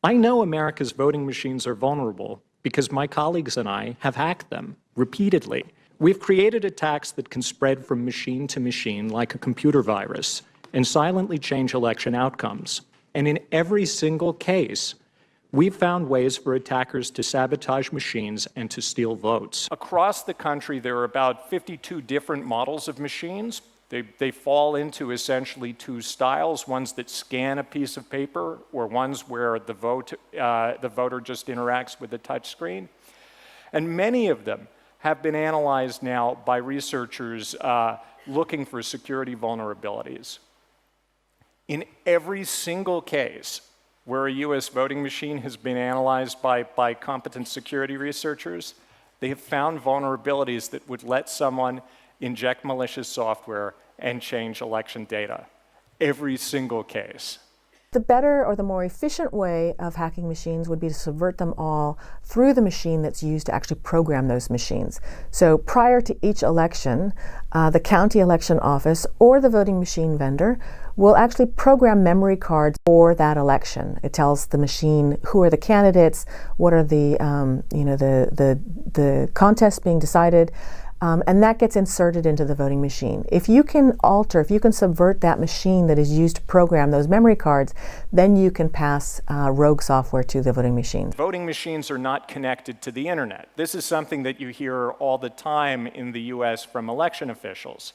I know America's voting machines are vulnerable because my colleagues and I have hacked them repeatedly. We've created attacks that can spread from machine to machine like a computer virus and silently change election outcomes. And in every single case, we've found ways for attackers to sabotage machines and to steal votes. Across the country, there are about 52 different models of machines. They fall into essentially two styles, ones that scan a piece of paper or ones where the voter just interacts with the touch screen. And many of them have been analyzed now by researchers looking for security vulnerabilities. In every single case where a US voting machine has been analyzed by competent security researchers, they have found vulnerabilities that would let someone inject malicious software and change election data. Every single case. The better or the more efficient way of hacking machines would be to subvert them all through the machine that's used to actually program those machines. So prior to each election, the county election office or the voting machine vendor will actually program memory cards for that election. It tells the machine who are the candidates, what are the contests being decided, and that gets inserted into the voting machine. If you can subvert that machine that is used to program those memory cards, then you can pass rogue software to the voting machine. Voting machines are not connected to the internet. This is something that you hear all the time in the US from election officials.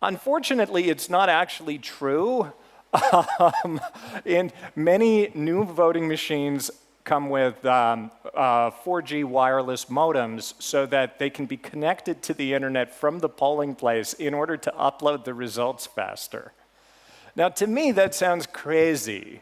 Unfortunately, it's not actually true. And many new voting machines come with 4G wireless modems so that they can be connected to the internet from the polling place in order to upload the results faster. Now, to me, that sounds crazy.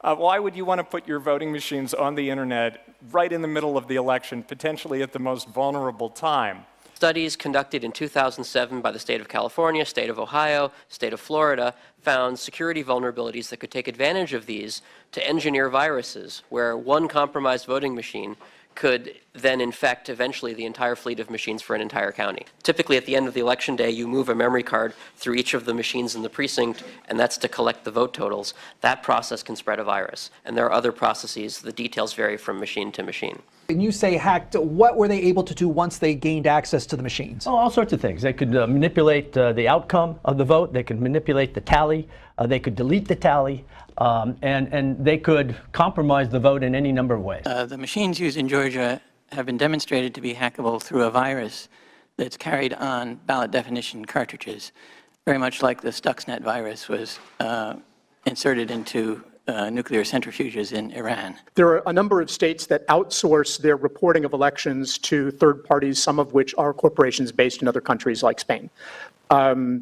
Why would you want to put your voting machines on the internet right in the middle of the election, potentially at the most vulnerable time? Studies conducted in 2007 by the state of California, state of Ohio, state of Florida found security vulnerabilities that could take advantage of these to engineer viruses, where one compromised voting machine could then infect eventually the entire fleet of machines for an entire county. Typically at the end of the election day, you move a memory card through each of the machines in the precinct, and that's to collect the vote totals. That process can spread a virus. And there are other processes. The details vary from machine to machine. When you say hacked, what were they able to do once they gained access to the machines? Oh, all sorts of things. They could manipulate the outcome of the vote. They could manipulate the tally. They could delete the tally. And they could compromise the vote in any number of ways. The machines used in Georgia have been demonstrated to be hackable through a virus that's carried on ballot definition cartridges, very much like the Stuxnet virus was inserted into nuclear centrifuges in Iran. There are a number of states that outsource their reporting of elections to third parties, some of which are corporations based in other countries like Spain.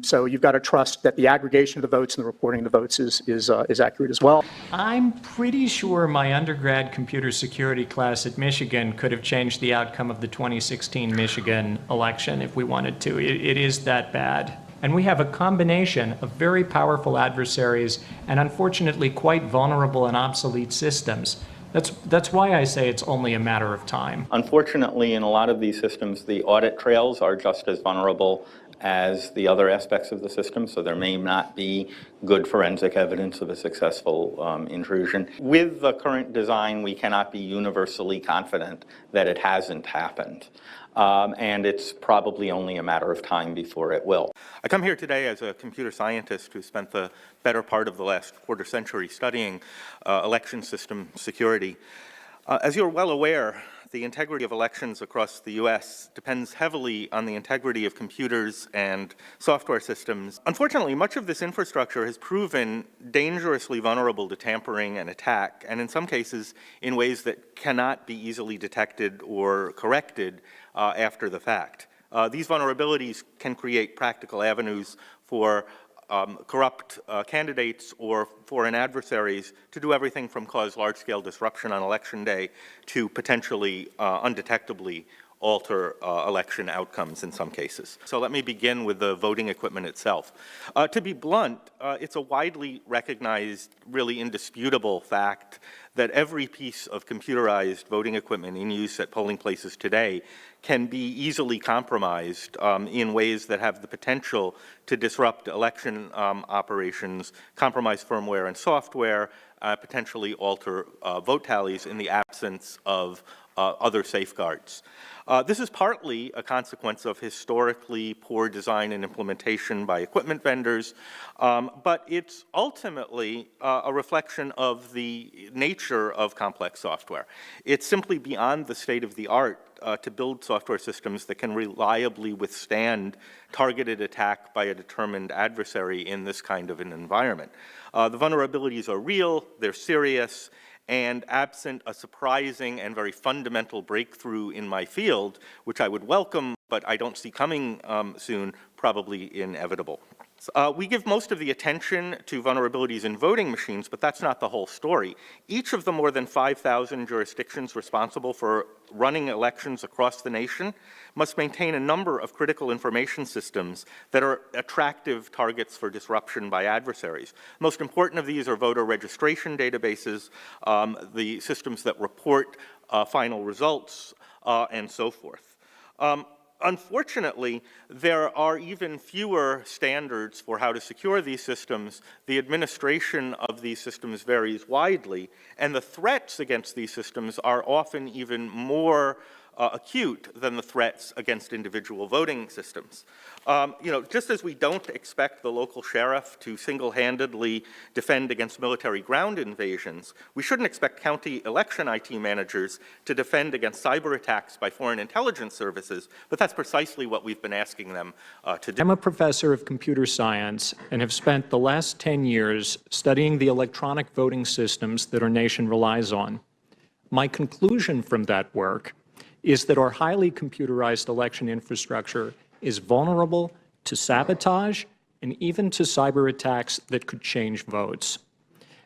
So you've got to trust that the aggregation of the votes and the reporting of the votes is accurate as well. I'm pretty sure my undergrad computer security class at Michigan could have changed the outcome of the 2016 Michigan election if we wanted to. It is that bad. And we have a combination of very powerful adversaries and unfortunately quite vulnerable and obsolete systems. That's why I say it's only a matter of time. Unfortunately, in a lot of these systems, the audit trails are just as vulnerable as the other aspects of the system, so there may not be good forensic evidence of a successful intrusion. With the current design, we cannot be universally confident that it hasn't happened. And it's probably only a matter of time before it will. I come here today as a computer scientist who spent the better part of the last quarter century studying election system security. As you're well aware, the integrity of elections across the US depends heavily on the integrity of computers and software systems. Unfortunately, much of this infrastructure has proven dangerously vulnerable to tampering and attack, and in some cases in ways that cannot be easily detected or corrected after the fact. These vulnerabilities can create practical avenues for corrupt candidates or foreign adversaries to do everything from cause large-scale disruption on election day to potentially undetectably alter election outcomes in some cases. So let me begin with the voting equipment itself. To be blunt, it's a widely recognized, really indisputable fact that every piece of computerized voting equipment in use at polling places today can be easily compromised in ways that have the potential to disrupt election operations, compromise firmware and software, potentially alter vote tallies in the absence of other safeguards. This is partly a consequence of historically poor design and implementation by equipment vendors, but it's ultimately a reflection of the nature of complex software. It's simply beyond the state of the art to build software systems that can reliably withstand targeted attack by a determined adversary in this kind of an environment. The vulnerabilities are real, they're serious, and absent a surprising and very fundamental breakthrough in my field, which I would welcome, but I don't see coming soon, probably inevitable. We give most of the attention to vulnerabilities in voting machines, but that's not the whole story. Each of the more than 5,000 jurisdictions responsible for running elections across the nation must maintain a number of critical information systems that are attractive targets for disruption by adversaries. Most important of these are voter registration databases, the systems that report final results, and so forth. Unfortunately, there are even fewer standards for how to secure these systems. The administration of these systems varies widely, and the threats against these systems are often even more acute than the threats against individual voting systems. Just as we don't expect the local sheriff to single-handedly defend against military ground invasions, we shouldn't expect county election IT managers to defend against cyber attacks by foreign intelligence services, but that's precisely what we've been asking them to do. I'm a professor of computer science and have spent the last 10 years studying the electronic voting systems that our nation relies on. My conclusion from that work is that our highly computerized election infrastructure is vulnerable to sabotage and even to cyber attacks that could change votes.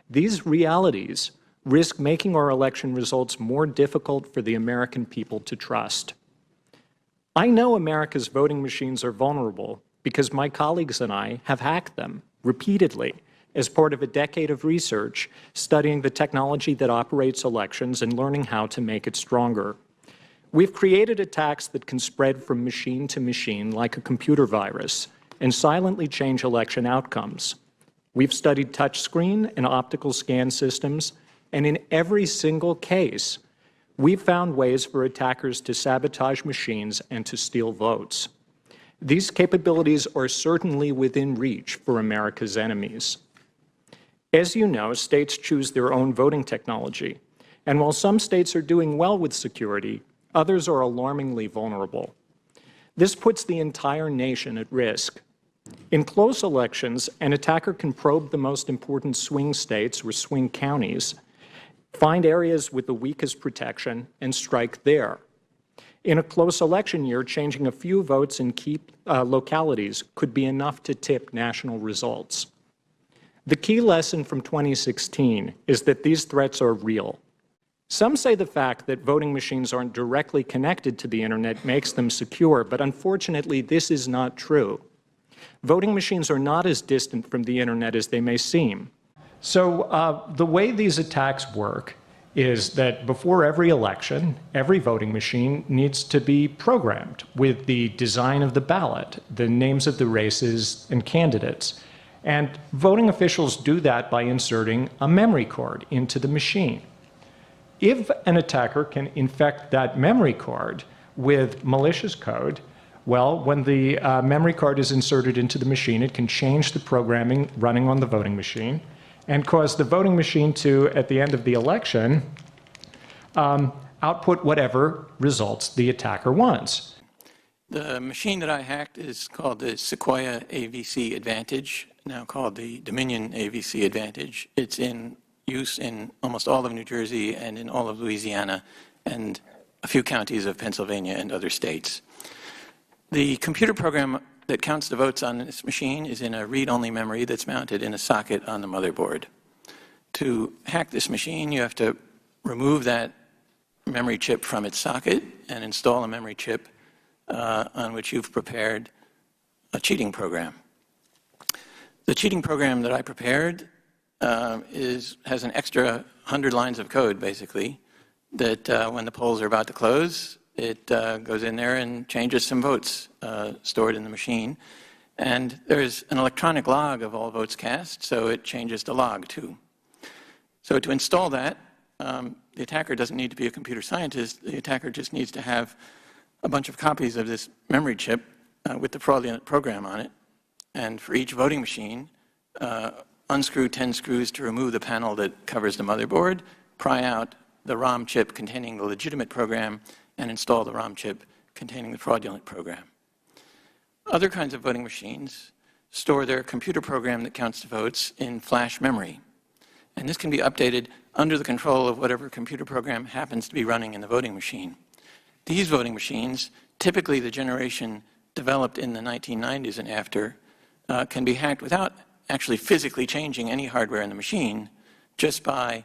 These realities risk making our election results more difficult for the American people to trust. I know America's voting machines are vulnerable because my colleagues and I have hacked them repeatedly as part of a decade of research studying the technology that operates elections and learning how to make it stronger. We've created attacks that can spread from machine to machine like a computer virus and silently change election outcomes. We've studied touchscreen and optical scan systems, and in every single case, we've found ways for attackers to sabotage machines and to steal votes. These capabilities are certainly within reach for America's enemies. As you know, states choose their own voting technology, and while some states are doing well with security, others are alarmingly vulnerable. This puts the entire nation at risk. In close elections, an attacker can probe the most important swing states or swing counties, find areas with the weakest protection, and strike there. In a close election year, changing a few votes in key localities could be enough to tip national results. The key lesson from 2016 is that these threats are real. Some say the fact that voting machines aren't directly connected to the internet makes them secure, but unfortunately this is not true. Voting machines are not as distant from the internet as they may seem. So the way these attacks work is that before every election, every voting machine needs to be programmed with the design of the ballot, the names of the races and candidates. And voting officials do that by inserting a memory card into the machine. If an attacker can infect that memory card with malicious code, well, when the memory card is inserted into the machine, it can change the programming running on the voting machine and cause the voting machine to, at the end of the election, output whatever results the attacker wants. The machine that I hacked is called the Sequoia AVC Advantage, now called the Dominion AVC Advantage. It's in use in almost all of New Jersey and in all of Louisiana and a few counties of Pennsylvania and other states. The computer program that counts the votes on this machine is in a read-only memory that's mounted in a socket on the motherboard. To hack this machine, you have to remove that memory chip from its socket and install a memory chip on which you've prepared a cheating program. The cheating program that I prepared has an extra 100 lines of code, basically, that when the polls are about to close, it goes in there and changes some votes stored in the machine. And there's an electronic log of all votes cast, so it changes the log, too. So to install that, the attacker doesn't need to be a computer scientist. The attacker just needs to have a bunch of copies of this memory chip with the fraudulent program on it. And for each voting machine, unscrew 10 screws to remove the panel that covers the motherboard, pry out the ROM chip containing the legitimate program, and install the ROM chip containing the fraudulent program. Other kinds of voting machines store their computer program that counts the votes in flash memory. And this can be updated under the control of whatever computer program happens to be running in the voting machine. These voting machines, typically the generation developed in the 1990s and after, can be hacked without actually physically changing any hardware in the machine, just by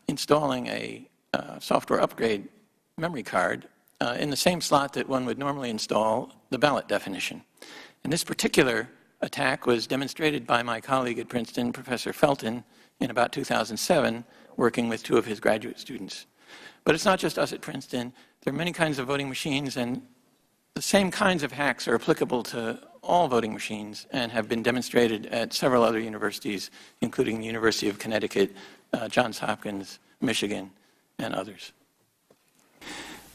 installing a software upgrade memory card in the same slot that one would normally install the ballot definition. And this particular attack was demonstrated by my colleague at Princeton, Professor Felton, in about 2007, working with 2 of his graduate students. But it's not just us at Princeton. There are many kinds of voting machines, and the same kinds of hacks are applicable to all voting machines and have been demonstrated at several other universities, including the University of Connecticut, Johns Hopkins, Michigan, and others.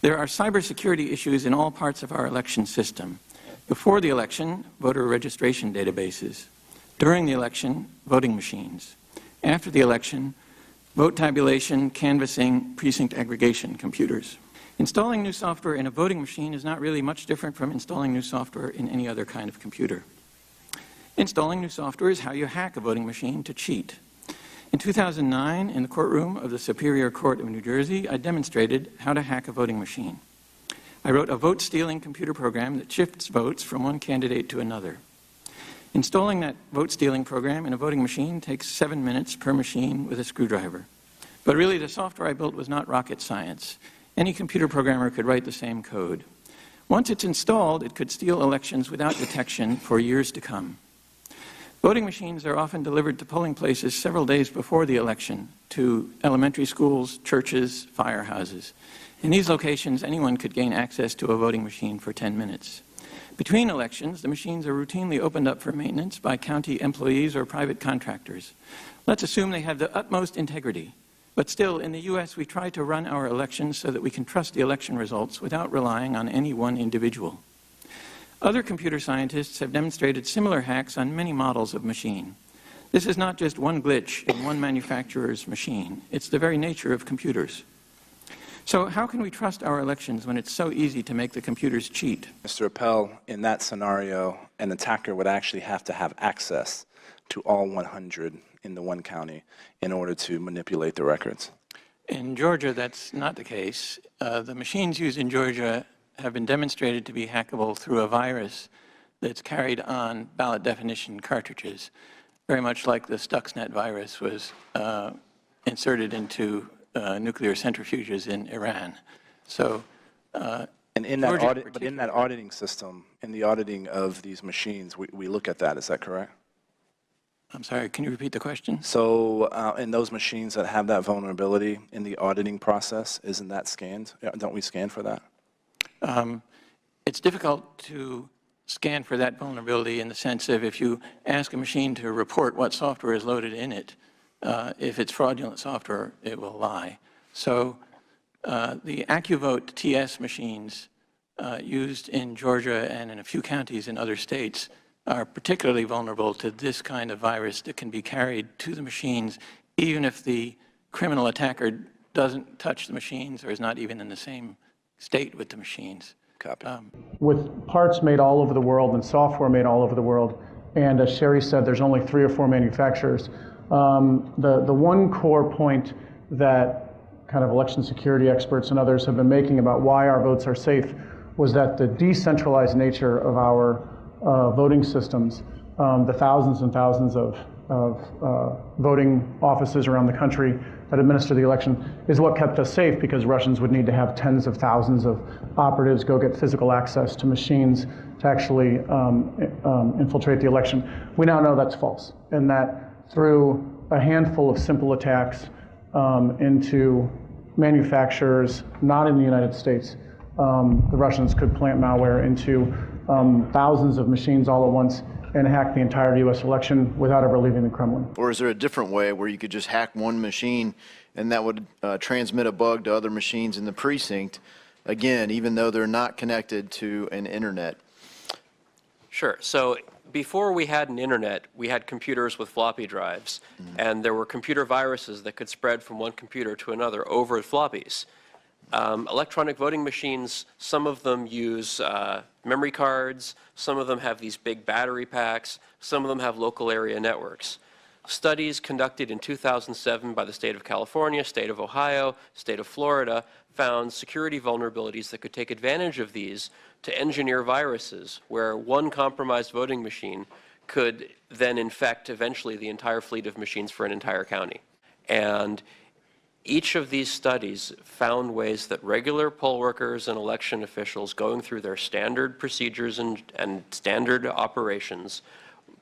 There are cybersecurity issues in all parts of our election system. Before the election, voter registration databases. During the election, voting machines. After the election, vote tabulation, canvassing, precinct aggregation computers. Installing new software in a voting machine is not really much different from installing new software in any other kind of computer. Installing new software is how you hack a voting machine to cheat. In 2009, in the courtroom of the Superior Court of New Jersey, I demonstrated how to hack a voting machine. I wrote a vote-stealing computer program that shifts votes from one candidate to another. Installing that vote-stealing program in a voting machine takes 7 minutes per machine with a screwdriver. But really, the software I built was not rocket science. Any computer programmer could write the same code. Once it's installed, it could steal elections without detection for years to come. Voting machines are often delivered to polling places several days before the election, to elementary schools, churches, firehouses. In these locations, anyone could gain access to a voting machine for 10 minutes. Between elections, the machines are routinely opened up for maintenance by county employees or private contractors. Let's assume they have the utmost integrity. But still, in the U.S., we try to run our elections so that we can trust the election results without relying on any one individual. Other computer scientists have demonstrated similar hacks on many models of machine. This is not just one glitch in one manufacturer's machine. It's the very nature of computers. So how can we trust our elections when it's so easy to make the computers cheat? Mr. Appel, in that scenario, an attacker would actually have to have access to all 100 in the one county in order to manipulate the records. In Georgia, that's not the case. The machines used in Georgia have been demonstrated to be hackable through a virus that's carried on ballot definition cartridges, very much like the Stuxnet virus was inserted into nuclear centrifuges in Iran. So, and in that auditing system, in the auditing of these machines, we look at that. Is that correct? I'm sorry, can you repeat the question? So in those machines that have that vulnerability in the auditing process, isn't that scanned? Don't we scan for that? It's difficult to scan for that vulnerability in the sense of if you ask a machine to report what software is loaded in it, if it's fraudulent software, it will lie. So the AccuVote TS machines used in Georgia and in a few counties in other states are particularly vulnerable to this kind of virus that can be carried to the machines even if the criminal attacker doesn't touch the machines or is not even in the same state with the machines. Copy. With parts made all over the world and software made all over the world, and as Sherry said, there's only 3 or 4 manufacturers. The one core point that kind of election security experts and others have been making about why our votes are safe was that the decentralized nature of our voting systems, the thousands and thousands of voting offices around the country that administer the election, is what kept us safe, because Russians would need to have tens of thousands of operatives go get physical access to machines to actually infiltrate the election. We now know that's false, and that through a handful of simple attacks into manufacturers not in the United States, the Russians could plant malware into thousands of machines all at once and hack the entire U.S. election without ever leaving the Kremlin. Or is there a different way where you could just hack one machine and that would transmit a bug to other machines in the precinct, again, even though they're not connected to an internet? Sure. So before we had an internet, we had computers with floppy drives, and there were computer viruses that could spread from one computer to another over floppies. Electronic voting machines, some of them use memory cards, some of them have these big battery packs, some of them have local area networks. Studies conducted in 2007 by the state of California, state of Ohio, state of Florida found security vulnerabilities that could take advantage of these to engineer viruses where one compromised voting machine could then infect eventually the entire fleet of machines for an entire county. And each of these studies found ways that regular poll workers and election officials going through their standard procedures and standard operations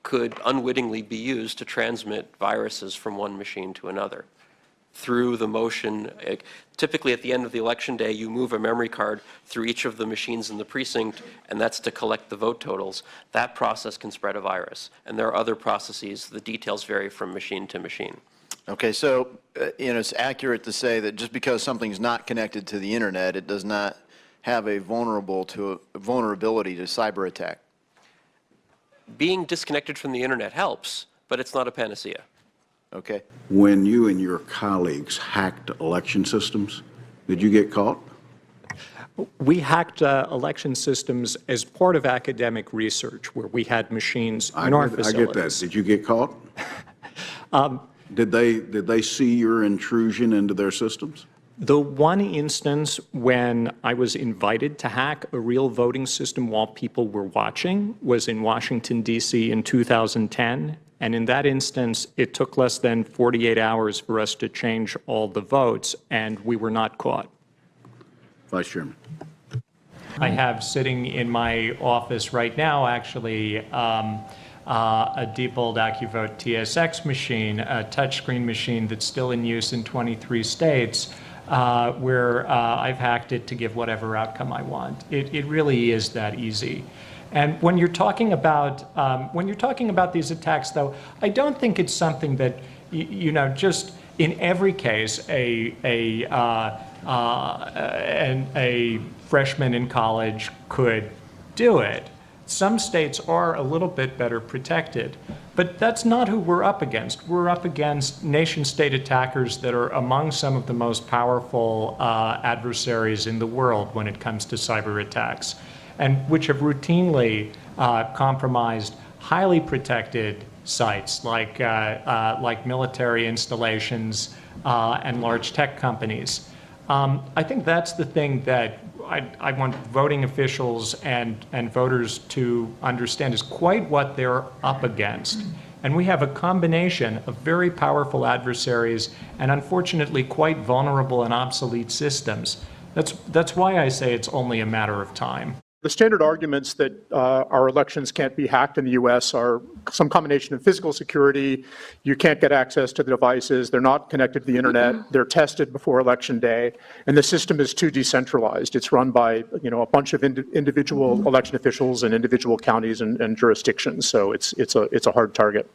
could unwittingly be used to transmit viruses from one machine to another. Through the motion, typically at the end of the election day, you move a memory card through each of the machines in the precinct, and that's to collect the vote totals. That process can spread a virus. And there are other processes. The details vary from machine to machine. Okay, so it's accurate to say that just because something's not connected to the internet, it does not have a vulnerability to cyber attack. Being disconnected from the internet helps, but it's not a panacea. Okay. When you and your colleagues hacked election systems, did you get caught? We hacked election systems as part of academic research, where we had machines in our facilities. I get that. Did you get caught? Did they see your intrusion into their systems? The one instance when I was invited to hack a real voting system while people were watching was in Washington, D.C. in 2010. And in that instance, it took less than 48 hours for us to change all the votes, and we were not caught. Vice Chairman. I have sitting in my office right now, actually, a Diebold AccuVote TSX machine, a touchscreen machine that's still in use in 23 states, where I've hacked it to give whatever outcome I want. It really is that easy. And when you're talking about these attacks, though, I don't think it's something that just in every case a freshman in college could do it. Some states are a little bit better protected, but that's not who we're up against. We're up against nation-state attackers that are among some of the most powerful adversaries in the world when it comes to cyber attacks, and which have routinely compromised highly protected sites like military installations and large tech companies. I think that's the thing that I want voting officials and voters to understand is quite what they're up against. And we have a combination of very powerful adversaries and unfortunately quite vulnerable and obsolete systems. That's why I say it's only a matter of time. The standard arguments that our elections can't be hacked in the U.S. are some combination of physical security. You can't get access to the devices. They're not connected to the internet. They're tested before election day, and the system is too decentralized. It's run by a bunch of individual election officials in individual counties and jurisdictions. So it's a hard target.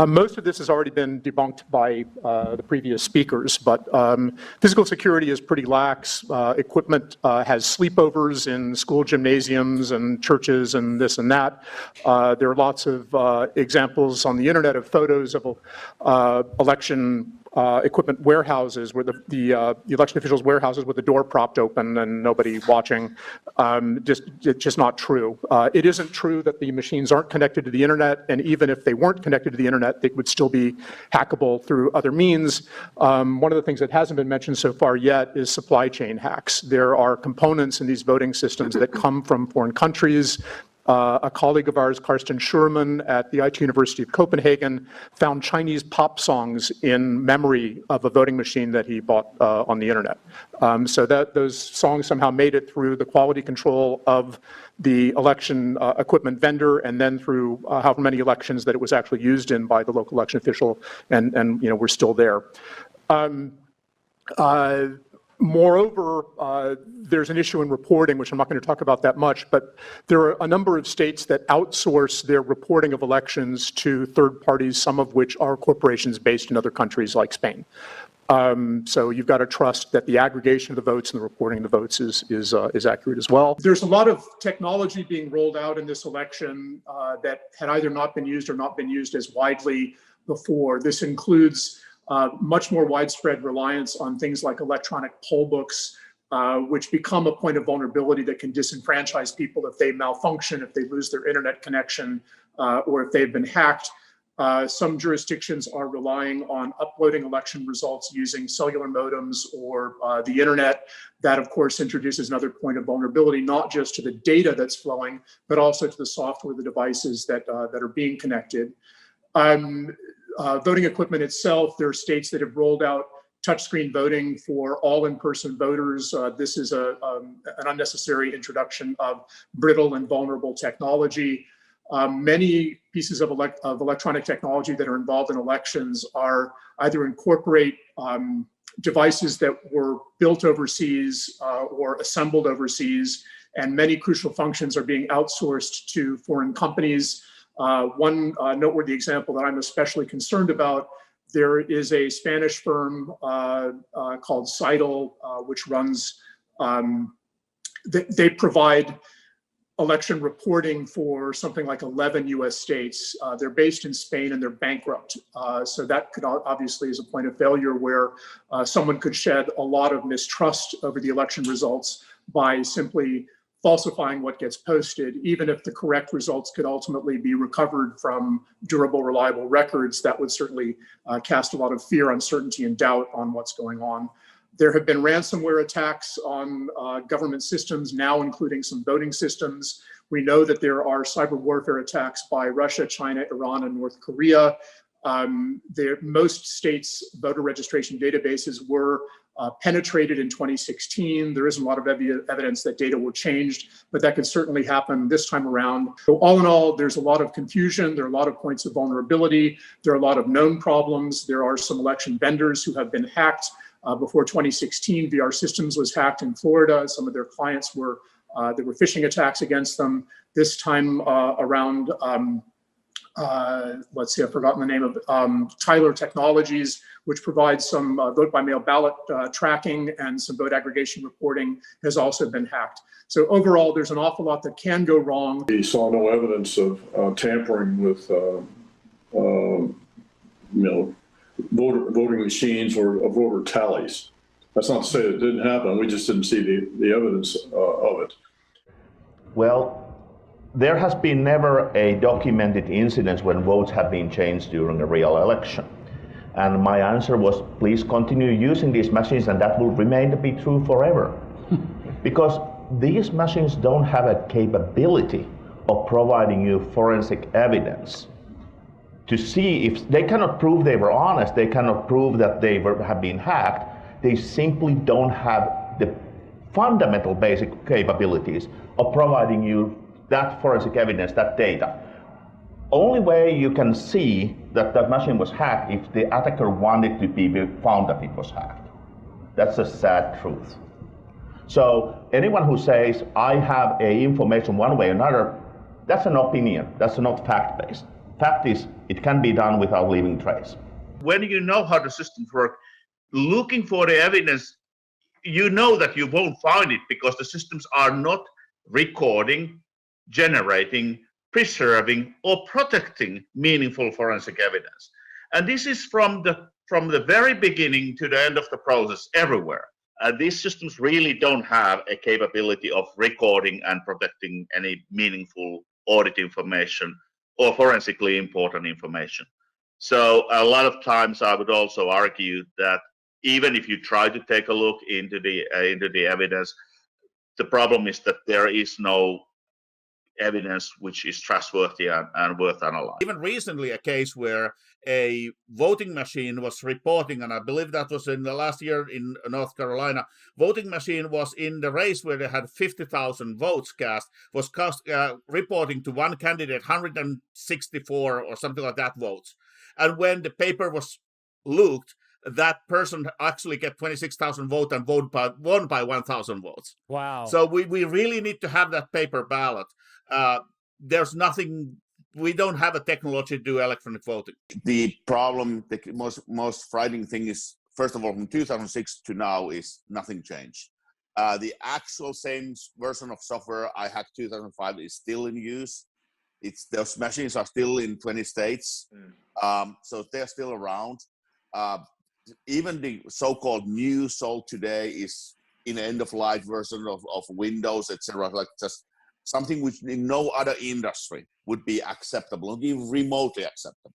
Most of this has already been debunked by the previous speakers, but physical security is pretty lax. Equipment has sleepovers in school gymnasiums and churches and this and that. There are lots of examples on the internet of photos of election equipment warehouses where the election officials' warehouses with the door propped open and nobody watching. It's just not true. It isn't true that the machines aren't connected to the internet, and even if they weren't connected to the internet, they would still be hackable through other means. One of the things that hasn't been mentioned so far yet is supply chain hacks. There are components in these voting systems that come from foreign countries. A colleague of ours, Karsten Schurman at the IT University of Copenhagen, found Chinese pop songs in memory of a voting machine that he bought on the internet. So that those songs somehow made it through the quality control of the election equipment vendor, and then through however many elections that it was actually used in by the local election official, and we're still there. Moreover, there's an issue in reporting, which I'm not going to talk about that much, but there are a number of states that outsource their reporting of elections to third parties, some of which are corporations based in other countries like Spain. So you've got to trust that the aggregation of the votes and the reporting of the votes is accurate as well. There's a lot of technology being rolled out in this election that had either not been used or not been used as widely before. This includes much more widespread reliance on things like electronic poll books, which become a point of vulnerability that can disenfranchise people if they malfunction, if they lose their internet connection, or if they've been hacked. Some jurisdictions are relying on uploading election results using cellular modems or the internet. That, of course, introduces another point of vulnerability, not just to the data that's flowing, but also to the software, the devices that are being connected. Voting equipment itself, there are states that have rolled out touchscreen voting for all in-person voters. This is an unnecessary introduction of brittle and vulnerable technology. Many pieces of electronic technology that are involved in elections are either incorporate devices that were built overseas or assembled overseas, and many crucial functions are being outsourced to foreign companies. One noteworthy example that I'm especially concerned about, there is a Spanish firm called Seidel, which runs, they provide election reporting for something like 11 US states. They're based in Spain and they're bankrupt. So that could obviously is a point of failure where someone could shed a lot of mistrust over the election results by simply falsifying what gets posted. Even if the correct results could ultimately be recovered from durable, reliable records, that would certainly cast a lot of fear, uncertainty, and doubt on what's going on. There have been ransomware attacks on government systems, now including some voting systems. We know that there are cyber warfare attacks by Russia, China, Iran, and North Korea. Most states' voter registration databases were penetrated in 2016. There isn't a lot of evidence that data were changed, but that could certainly happen this time around. So all in all, there's a lot of confusion. There are a lot of points of vulnerability. There are a lot of known problems. There are some election vendors who have been hacked. Before 2016, VR Systems was hacked in Florida. Some of their clients were, there were phishing attacks against them. This time around, let's see, I've forgotten the name of Tyler Technologies, which provides some vote by mail ballot tracking and some vote aggregation reporting, has also been hacked. So overall, there's an awful lot that can go wrong. We saw no evidence of tampering with, voting machines or voter tallies. That's not to say it didn't happen. We just didn't see the evidence of it. Well, there has been never a documented incident when votes have been changed during a real election. And my answer was, please continue using these machines and that will remain to be true forever. Because these machines don't have a capability of providing you forensic evidence to see if they cannot prove they were honest, they cannot prove that they have been hacked. They simply don't have the fundamental basic capabilities of providing you that forensic evidence, that data. Only way you can see that that machine was hacked if the attacker wanted to be found that it was hacked. That's a sad truth. So anyone who says, I have information one way or another, that's an opinion, that's not fact-based. Fact is, it can be done without leaving trace. When you know how the systems work, looking for the evidence, you know that you won't find it because the systems are not recording, generating, preserving, or protecting meaningful forensic evidence. And this is from the very beginning to the end of the process everywhere. These systems really don't have a capability of recording and protecting any meaningful audit information or forensically important information. So a lot of times I would also argue that even if you try to take a look into the evidence, the problem is that there is no evidence which is trustworthy and worth analyzing. Even recently a case where a voting machine was reporting, and I believe that was in the last year in North Carolina, voting machine was in the race where they had 50,000 votes cast, was reporting to one candidate 164 or something like that votes. And when the paper was looked, that person actually get 26,000 votes and won by 1,000 votes. Wow. So we really need to have that paper ballot. There's nothing, we don't have a technology to do electronic voting. The problem, the most frightening thing is, first of all, from 2006 to now is nothing changed. The actual same version of software I had 2005 is still in use. Those machines are still in 20 states, so they're still around. Even the so-called new sold today is in end-of-life version of Windows, etc. Like just something which in no other industry would be acceptable, not even remotely acceptable.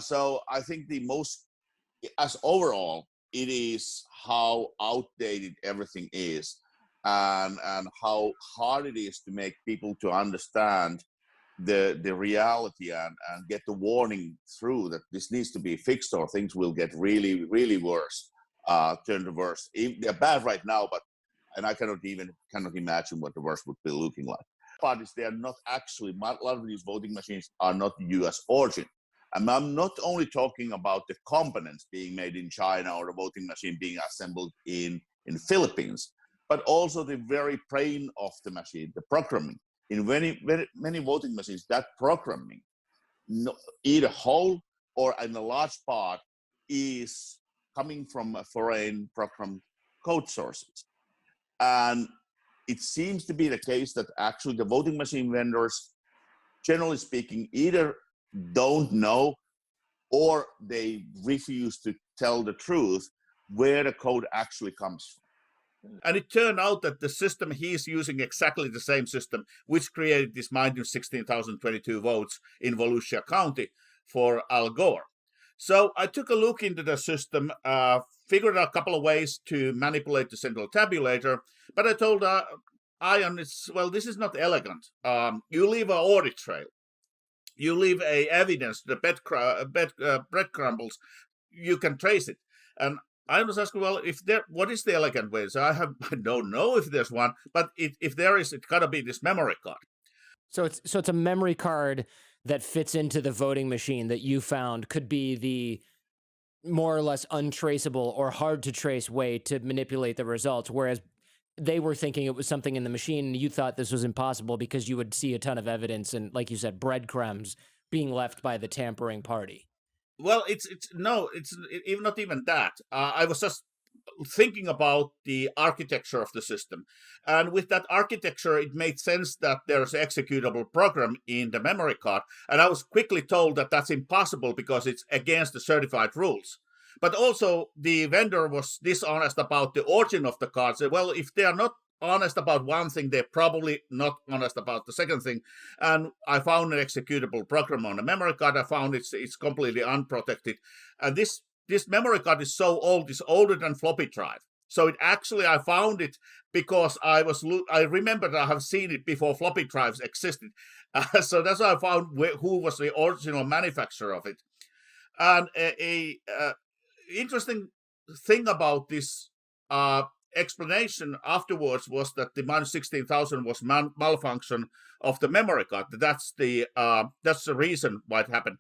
So I think as overall, it is how outdated everything is, and how hard it is to make people to understand the reality and get the warning through that this needs to be fixed or things will get really, really worse, turn to worse. They're bad right now, and I cannot imagine what the worst would be looking like. Part is they are not actually, a lot of these voting machines are not US origin. And I'm not only talking about the components being made in China or the voting machine being assembled in Philippines, but also the very brain of the machine, the programming. In many voting machines, that programming, either whole or in a large part, is coming from foreign program code sources. And it seems to be the case that actually the voting machine vendors, generally speaking, either don't know or they refuse to tell the truth where the code actually comes from. And it turned out that the system he's using exactly the same system, which created this minus 16,022 votes in Volusia County for Al Gore. So I took a look into the system, figured out a couple of ways to manipulate the central tabulator, but I told Ian, well, this is not elegant. You leave an audit trail. You leave a evidence, the breadcrumbs, you can trace it. And I was asking, well, what is the elegant way? So I don't know if there's one, but if there is, it's got to be this memory card. So it's a memory card that fits into the voting machine that you found could be the more or less untraceable or hard to trace way to manipulate the results, whereas they were thinking it was something in the machine and you thought this was impossible because you would see a ton of evidence and, like you said, breadcrumbs being left by the tampering party. Well, it's not even that. I was just thinking about the architecture of the system. And with that architecture, it made sense that there's an executable program in the memory card. And I was quickly told that that's impossible because it's against the certified rules. But also, the vendor was dishonest about the origin of the card. So, well, if they are not honest about one thing, they're probably not honest about the second thing. And I found an executable program on the memory card. I found it's completely unprotected. And this memory card is so old, it's older than floppy drive. So it actually, I found it because I remembered I have seen it before floppy drives existed. So that's why I found who was the original manufacturer of it. And a interesting thing about this explanation afterwards was that the minus 16,000 was malfunction of the memory card. That's the reason why it happened.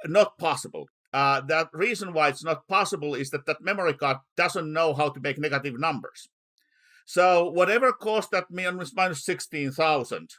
Not possible. That reason why it's not possible is that memory card doesn't know how to make negative numbers. So whatever caused that minus 16,000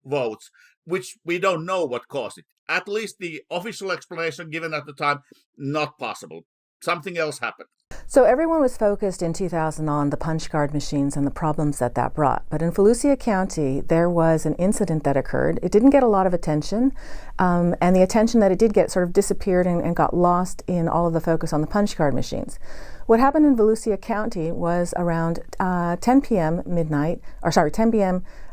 votes, which we don't know what caused it, at least the official explanation given at the time, not possible. Something else happened. So everyone was focused in 2000 on the punch card machines and the problems that brought. But in Volusia County, there was an incident that occurred. It didn't get a lot of attention, and the attention that it did get sort of disappeared and got lost in all of the focus on the punch card machines. What happened in Volusia County was around 10 p.m.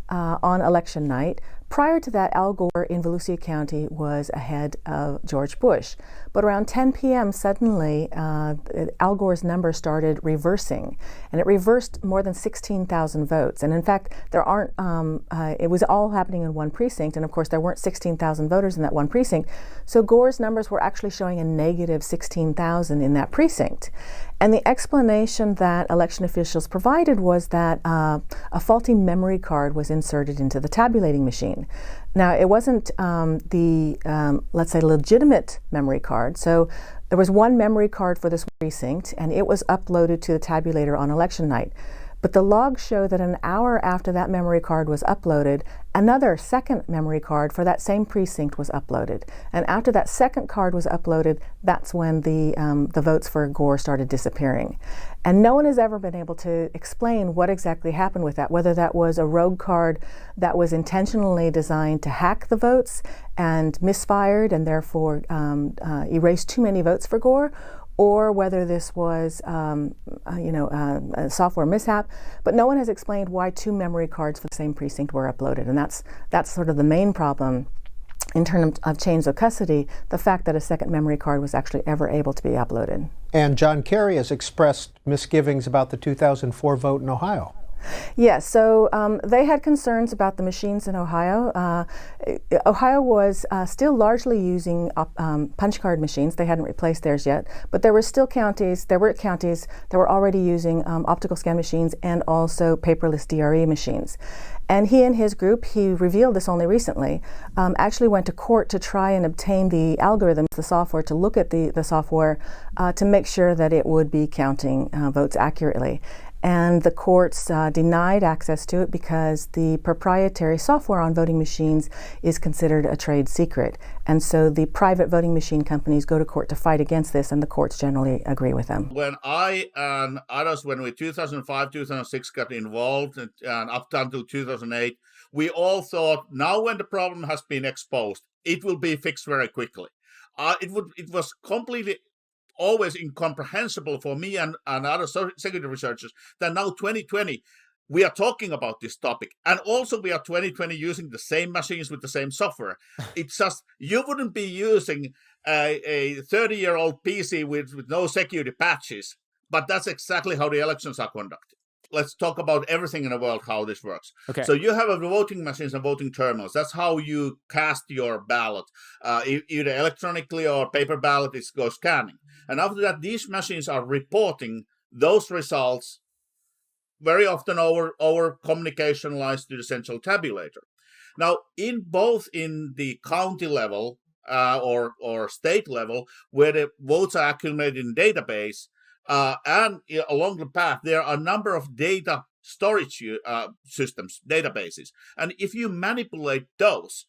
On election night. Prior to that, Al Gore in Volusia County was ahead of George Bush. But around 10 p.m., suddenly, Al Gore's number started reversing. And it reversed more than 16,000 votes. And in fact, it was all happening in one precinct. And of course, there weren't 16,000 voters in that one precinct. So Gore's numbers were actually showing a negative 16,000 in that precinct. And the explanation that election officials provided was that a faulty memory card was inserted into the tabulating machine. Now, it wasn't let's say, legitimate memory card. So There was one memory card for this precinct, and it was uploaded to the tabulator on election night. But the logs show that an hour after that memory card was uploaded, another second memory card for that same precinct was uploaded. And after that second card was uploaded, that's when the votes for Gore started disappearing. And no one has ever been able to explain what exactly happened with that, whether that was a rogue card that was intentionally designed to hack the votes and misfired and therefore erased too many votes for Gore, or whether this was, a software mishap. But no one has explained why two memory cards for the same precinct were uploaded, and that's sort of the main problem in terms of chains of custody, the fact that a second memory card was actually ever able to be uploaded. And John Kerry has expressed misgivings about the 2004 vote in Ohio. Yes, so they had concerns about the machines in Ohio. Ohio was still largely using punch card machines. They hadn't replaced theirs yet, but there were counties that were already using optical scan machines and also paperless DRE machines. And he and his group, he revealed this only recently, actually went to court to try and obtain the algorithms, the software, to look at the software to make sure that it would be counting votes accurately. And the courts denied access to it because the proprietary software on voting machines is considered a trade secret. And so the private voting machine companies go to court to fight against this, and the courts generally agree with them. When I and others, when we 2005, 2006 got involved, and up until 2008, we all thought, now when the problem has been exposed, it will be fixed very quickly. It was completely always incomprehensible for me and other security researchers that now 2020 we are talking about this topic, and also we are 2020 using the same machines with the same software. It's just, you wouldn't be using a 30-year-old PC with no security patches, but that's exactly how the elections are conducted. Let's talk about everything in the world, how this works. Okay. So you have voting machines and voting terminals. That's how you cast your ballot. Either electronically or paper ballot, it goes scanning. And after that, these machines are reporting those results very often over communication lines to the central tabulator. Now, in the county level or state level, where the votes are accumulated in database, and along the path, there are a number of data storage systems, databases. And if you manipulate those,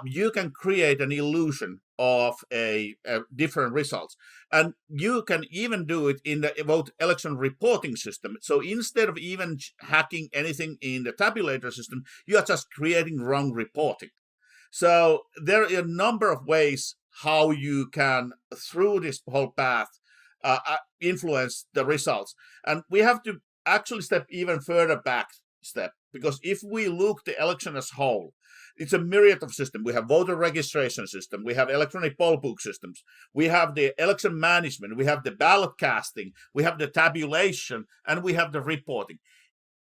you can create an illusion of a different results. And you can even do it in the vote election reporting system. So instead of even hacking anything in the tabulator system, you are just creating wrong reporting. So there are a number of ways how you can, through this whole path, influence the results. And we have to actually step even further back, because if we look the election as whole, it's a myriad of systems. We have voter registration system, we have electronic poll book systems, we have the election management, we have the ballot casting, we have the tabulation, and we have the reporting.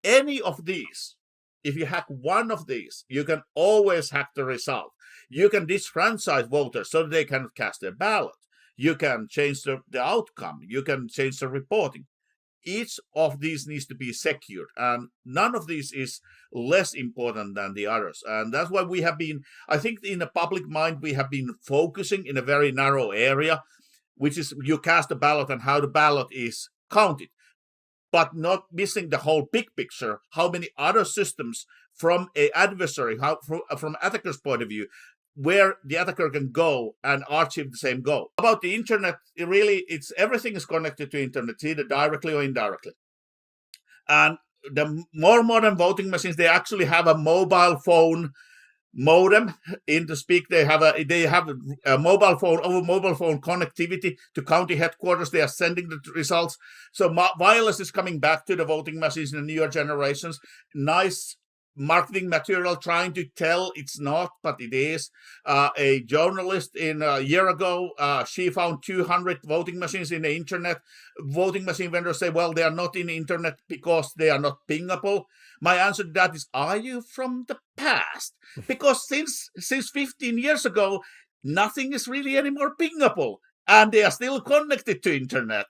Any of these, if you hack one of these, you can always hack the result. You can disfranchise voters so that they cannot cast their ballot. You can change the outcome. You can change the reporting. Each of these needs to be secured, and none of these is less important than the others. And that's why we have been, I think in the public mind, we have been focusing in a very narrow area, which is you cast a ballot and how the ballot is counted, but not missing the whole big picture, how many other systems from an adversary, from attacker's point of view, where the attacker can go and achieve the same goal. About the internet, everything is connected to internet, either directly or indirectly. And the more modern voting machines, they actually have a mobile phone modem in to speak. They have a mobile phone connectivity to county headquarters. They are sending the results. So wireless is coming back to the voting machines in the newer generations. Nice marketing material trying to tell it's not, but it is. A journalist a year ago, she found 200 voting machines in the internet. Voting machine vendors say, well, they are not in the internet because they are not pingable. My answer to that is, are you from the past? Because since 15 years ago, nothing is really anymore pingable. and they are still connected to internet.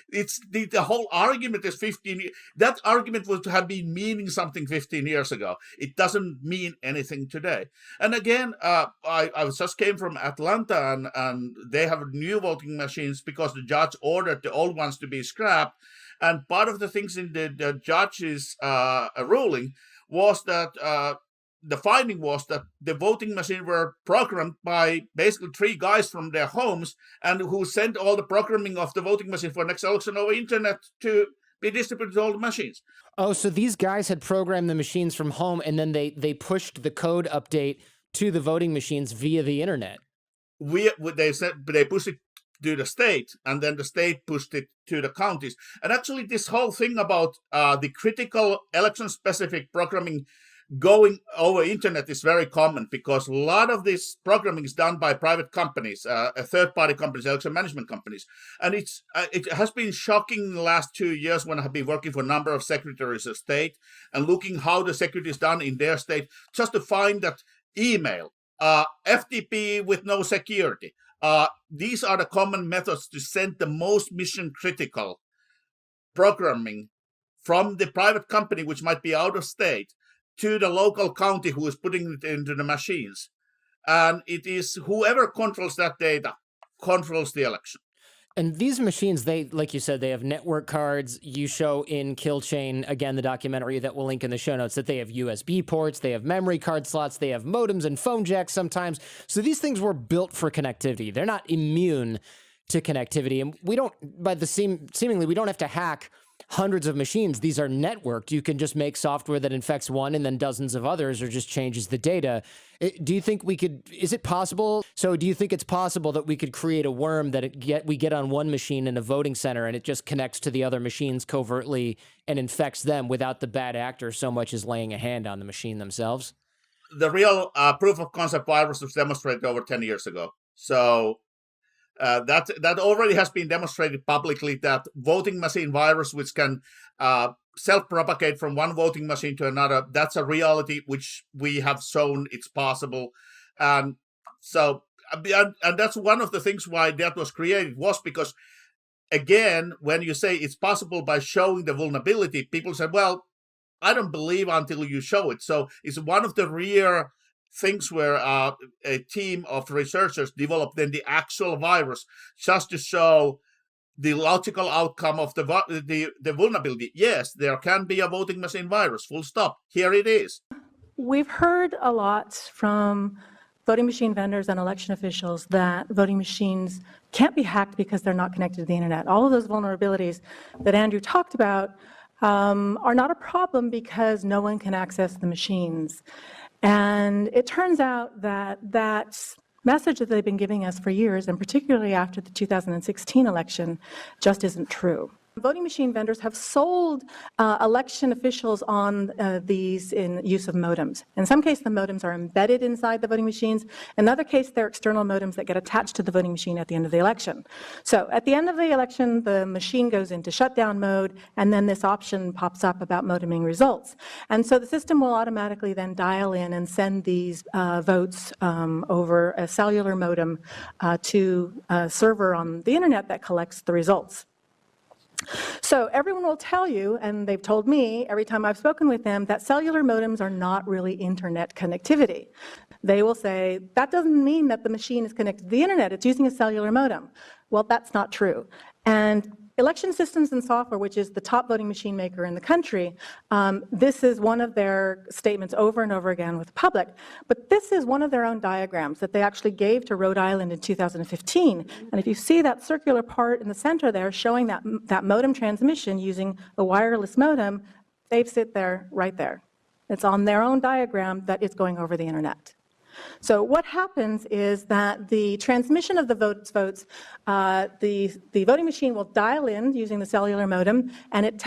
It's the whole argument is 15 years. That argument would have been meaning something 15 years ago. It doesn't mean anything today. And again, I just came from Atlanta, and they have new voting machines because the judge ordered the old ones to be scrapped. And part of the things in the judge's ruling was that the finding was that the voting machines were programmed by basically 3 guys from their homes, and who sent all the programming of the voting machine for next election over internet to be distributed to all the machines. Oh, so these guys had programmed the machines from home, and then they pushed the code update to the voting machines via the internet. They pushed it to the state, and then the state pushed it to the counties. And actually, this whole thing about the critical election-specific programming going over internet is very common, because a lot of this programming is done by private companies, third-party companies, election management companies. And it has been shocking in the last 2 years when I have been working for a number of secretaries of state and looking how the security is done in their state, just to find that email, FTP with no security. These are the common methods to send the most mission-critical programming from the private company, which might be out of state, to the local county who is putting it into the machines. And it is whoever controls that data controls the election. And these machines, they, like you said, they have network cards. You show in Kill Chain, again, the documentary that we'll link in the show notes, that they have USB ports, they have memory card slots, they have modems and phone jacks sometimes. So these things were built for connectivity. They're not immune to connectivity. And we don't, seemingly, we don't have to hack hundreds of machines. These are networked. You can just make software that infects one and then dozens of others, or just changes the data. Do you think we could, is it possible? So do you think it's possible that we could create a worm that we get on one machine in a voting center and it just connects to the other machines covertly and infects them without the bad actor so much as laying a hand on the machine themselves? The real proof of concept virus was demonstrated over 10 years ago. So that already has been demonstrated publicly, that voting machine virus, which can self-propagate from one voting machine to another, that's a reality which we have shown it's possible. And so, and that's one of the things why that was created, was because, again, when you say it's possible by showing the vulnerability, people say, well, I don't believe until you show it. So it's one of the rare things where a team of researchers developed then the actual virus just to show the logical outcome of the vulnerability. Yes, there can be a voting machine virus, full stop. Here it is. We've heard a lot from voting machine vendors and election officials that voting machines can't be hacked because they're not connected to the internet. All of those vulnerabilities that Andrew talked about are not a problem because no one can access the machines. And it turns out that that message that they've been giving us for years, and particularly after the 2016 election, just isn't true. Voting machine vendors have sold election officials on these in use of modems. In some cases, the modems are embedded inside the voting machines. In another case, they're external modems that get attached to the voting machine at the end of the election. So at the end of the election, the machine goes into shutdown mode, and then this option pops up about modeming results. And so the system will automatically then dial in and send these votes over a cellular modem to a server on the internet that collects the results. So everyone will tell you, and they've told me every time I've spoken with them, that cellular modems are not really internet connectivity. They will say, that doesn't mean that the machine is connected to the internet, it's using a cellular modem. Well, that's not true. And Election Systems and Software, which is the top voting machine maker in the country, this is one of their statements over and over again with the public. But this is one of their own diagrams that they actually gave to Rhode Island in 2015. And if you see that circular part in the center there showing that modem transmission using the wireless modem, they sit there, right there. It's on their own diagram that it's going over the internet. So what happens is that the transmission of the votes, the voting machine will dial in using the cellular modem, and it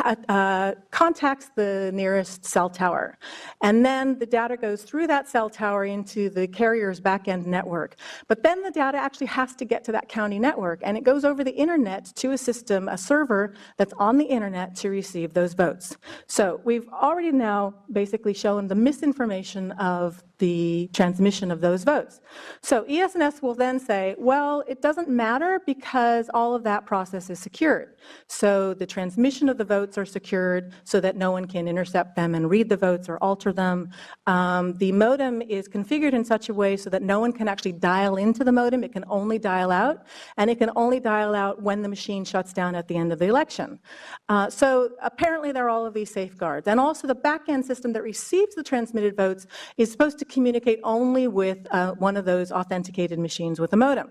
contacts the nearest cell tower. And then the data goes through that cell tower into the carrier's back-end network. But then the data actually has to get to that county network, and it goes over the internet to a system, a server that's on the internet to receive those votes. So we've already now basically shown the misinformation of the transmission transmission of those votes. So ES&S will then say, well, it doesn't matter because all of that process is secured. So the transmission of the votes are secured so that no one can intercept them and read the votes or alter them. The modem is configured in such a way so that no one can actually dial into the modem. It can only dial out, and it can only dial out when the machine shuts down at the end of the election. So apparently there are all of these safeguards. And also the back-end system that receives the transmitted votes is supposed to communicate only with one of those authenticated machines with a modem.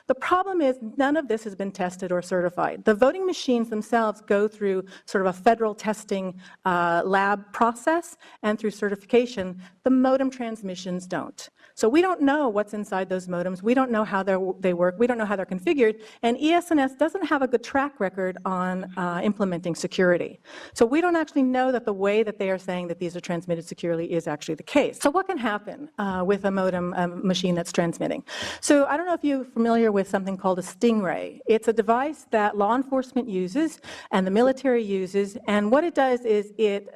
The problem is none of this has been tested or certified. The voting machines themselves go through sort of a federal testing lab process and through certification. The modem transmissions don't. So we don't know what's inside those modems. We don't know how they work. We don't know how they're configured. And ES&S doesn't have a good track record on implementing security. So we don't actually know that the way that they are saying that these are transmitted securely is actually the case. So what can happen with a modem machine that's transmitting? So I don't know if you're familiar with something called a stingray. It's a device that law enforcement uses and the military uses. And what it does is it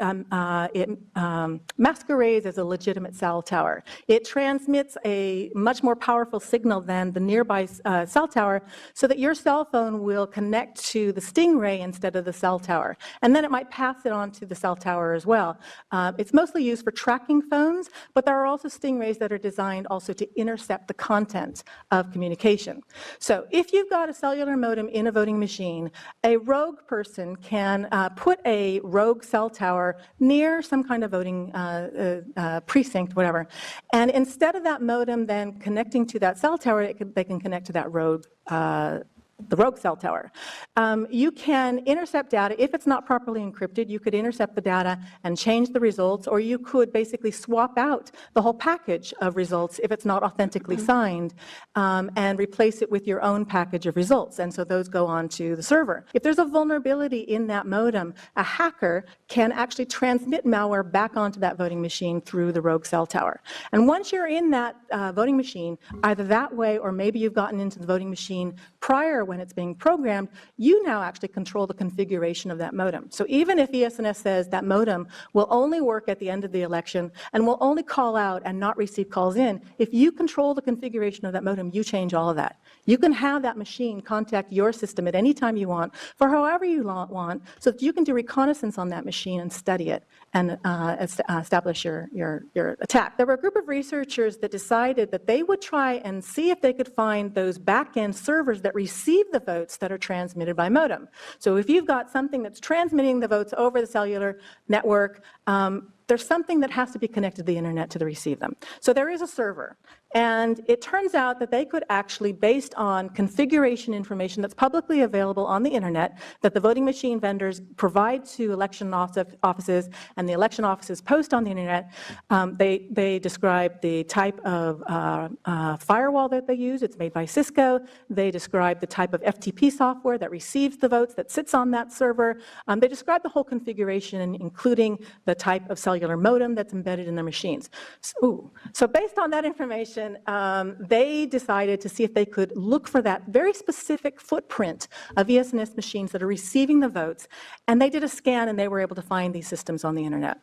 masquerades as a legitimate cell tower. It transmits a much more powerful signal than the nearby cell tower so that your cell phone will connect to the stingray instead of the cell tower. And then it might pass it on to the cell tower as well. It's mostly used for tracking phones, but there are also stingrays that are designed also to intercept the content of communication. So if you've got a cellular modem in a voting machine, a rogue person can put a rogue cell tower near some kind of voting precinct, whatever, and instead of that modem then connecting to that cell tower, they can connect to that rogue the rogue cell tower. You can intercept data. If it's not properly encrypted, you could intercept the data and change the results, or you could basically swap out the whole package of results if it's not authentically signed and replace it with your own package of results. And so those go on to the server. If there's a vulnerability in that modem, a hacker can actually transmit malware back onto that voting machine through the rogue cell tower. And once you're in that voting machine, either that way or maybe you've gotten into the voting machine prior when it's being programmed, you now actually control the configuration of that modem. So even if ES&S says that modem will only work at the end of the election and will only call out and not receive calls in, if you control the configuration of that modem, you change all of that. You can have that machine contact your system at any time you want for however you want so that you can do reconnaissance on that machine and study it and establish your attack. There were a group of researchers that decided that they would try and see if they could find those back-end servers that receive the votes that are transmitted by modem. So if you've got something that's transmitting the votes over the cellular network, there's something that has to be connected to the internet to receive them. So there is a server. And it turns out that they could actually, based on configuration information that's publicly available on the internet, that the voting machine vendors provide to election offices and the election offices post on the internet, they describe the type of firewall that they use. It's made by Cisco. They describe the type of FTP software that receives the votes that sits on that server. They describe the whole configuration, including the type of cellular modem that's embedded in their machines. So based on that information, they decided to see if they could look for that very specific footprint of ES&S machines that are receiving the votes, and they did a scan and they were able to find these systems on the internet.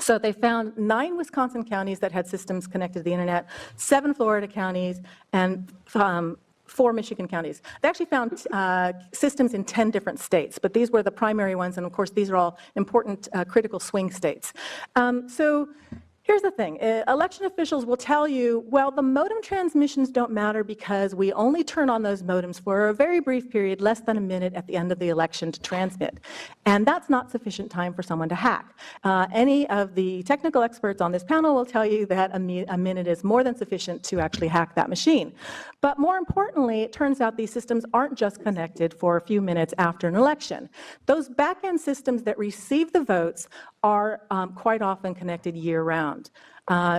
So they found 9 Wisconsin counties that had systems connected to the internet, 7 Florida counties, and 4 Michigan counties. They actually found systems in 10 different states, but these were the primary ones, and of course these are all important critical swing states. So here's the thing. Election officials will tell you, well, the modem transmissions don't matter because we only turn on those modems for a very brief period, less than a minute at the end of the election to transmit. And that's not sufficient time for someone to hack. Any of the technical experts on this panel will tell you that a minute is more than sufficient to actually hack that machine. But more importantly, it turns out these systems aren't just connected for a few minutes after an election. Those back-end systems that receive the votes are quite often connected year-round.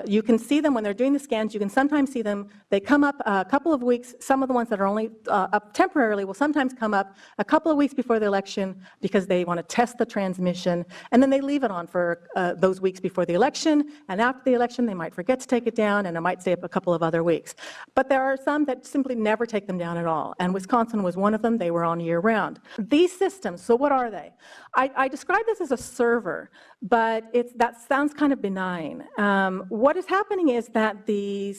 You can see them when they're doing the scans. You can sometimes see them. They come up a couple of weeks. Some of the ones that are only up temporarily will sometimes come up a couple of weeks before the election because they want to test the transmission, and then they leave it on for those weeks before the election, and after the election they might forget to take it down, and it might stay up a couple of other weeks. But there are some that simply never take them down at all, and Wisconsin was one of them. They were on year-round. These systems, so what are they? I describe this as a server, but that sounds kind of benign. what is happening is that the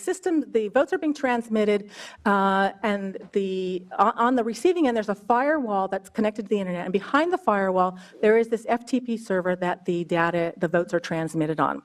votes are being transmitted, and on the receiving end, there's a firewall that's connected to the internet, and behind the firewall, there is this FTP server that the votes are transmitted on.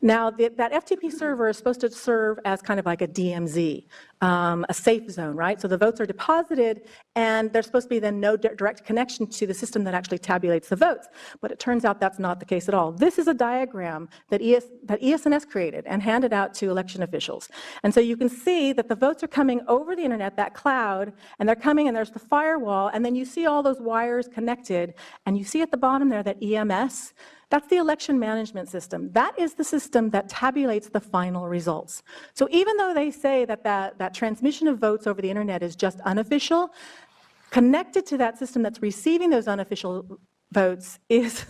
Now, that FTP server is supposed to serve as kind of like a DMZ, a safe zone, right? So the votes are deposited, and there's supposed to be then no direct connection to the system that actually tabulates the votes. But it turns out that's not the case at all. This is a diagram that ESNS created and handed out to election officials. And so you can see that the votes are coming over the internet, that cloud, and they're coming, and there's the firewall, and then you see all those wires connected, and you see at the bottom there that EMS. That's the election management system. That is the system that tabulates the final results. So even though they say that transmission of votes over the internet is just unofficial, connected to that system that's receiving those unofficial votes is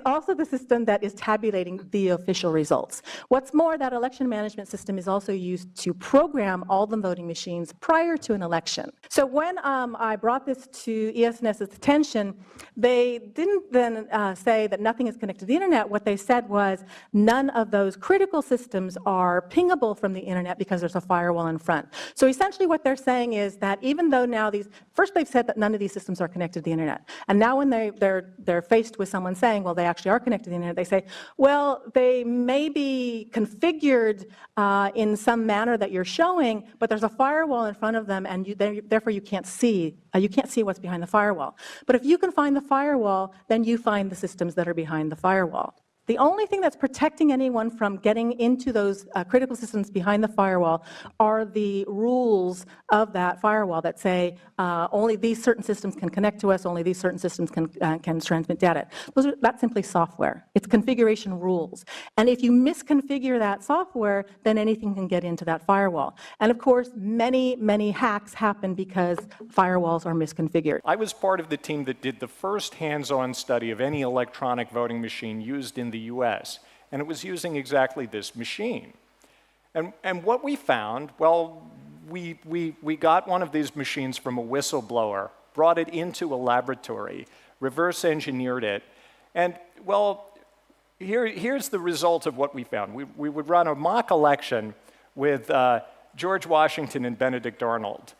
also the system that is tabulating the official results. What's more, that election management system is also used to program all the voting machines prior to an election. So when I brought this to ESNS's attention, they didn't then say that nothing is connected to the internet. What they said was none of those critical systems are pingable from the internet because there's a firewall in front. So essentially what they're saying is that even though now first they've said that none of these systems are connected to the internet, and now when they're faced with someone saying, well, they actually are connected to the internet, they say, well, they may be configured in some manner that you're showing, but there's a firewall in front of them, and therefore you can't see what's behind the firewall. But if you can find the firewall, then you find the systems that are behind the firewall. The only thing that's protecting anyone from getting into those critical systems behind the firewall are the rules of that firewall that say only these certain systems can connect to us, only these certain systems can transmit data. That's simply software. It's configuration rules. And if you misconfigure that software, then anything can get into that firewall. And of course, many, many hacks happen because firewalls are misconfigured. I was part of the team that did the first hands-on study of any electronic voting machine used in the US, and it was using exactly this machine. And what we found, well, we got one of these machines from a whistleblower, brought it into a laboratory, reverse engineered it, and well, here's the result of what we found. We would run a mock election with George Washington and Benedict Arnold,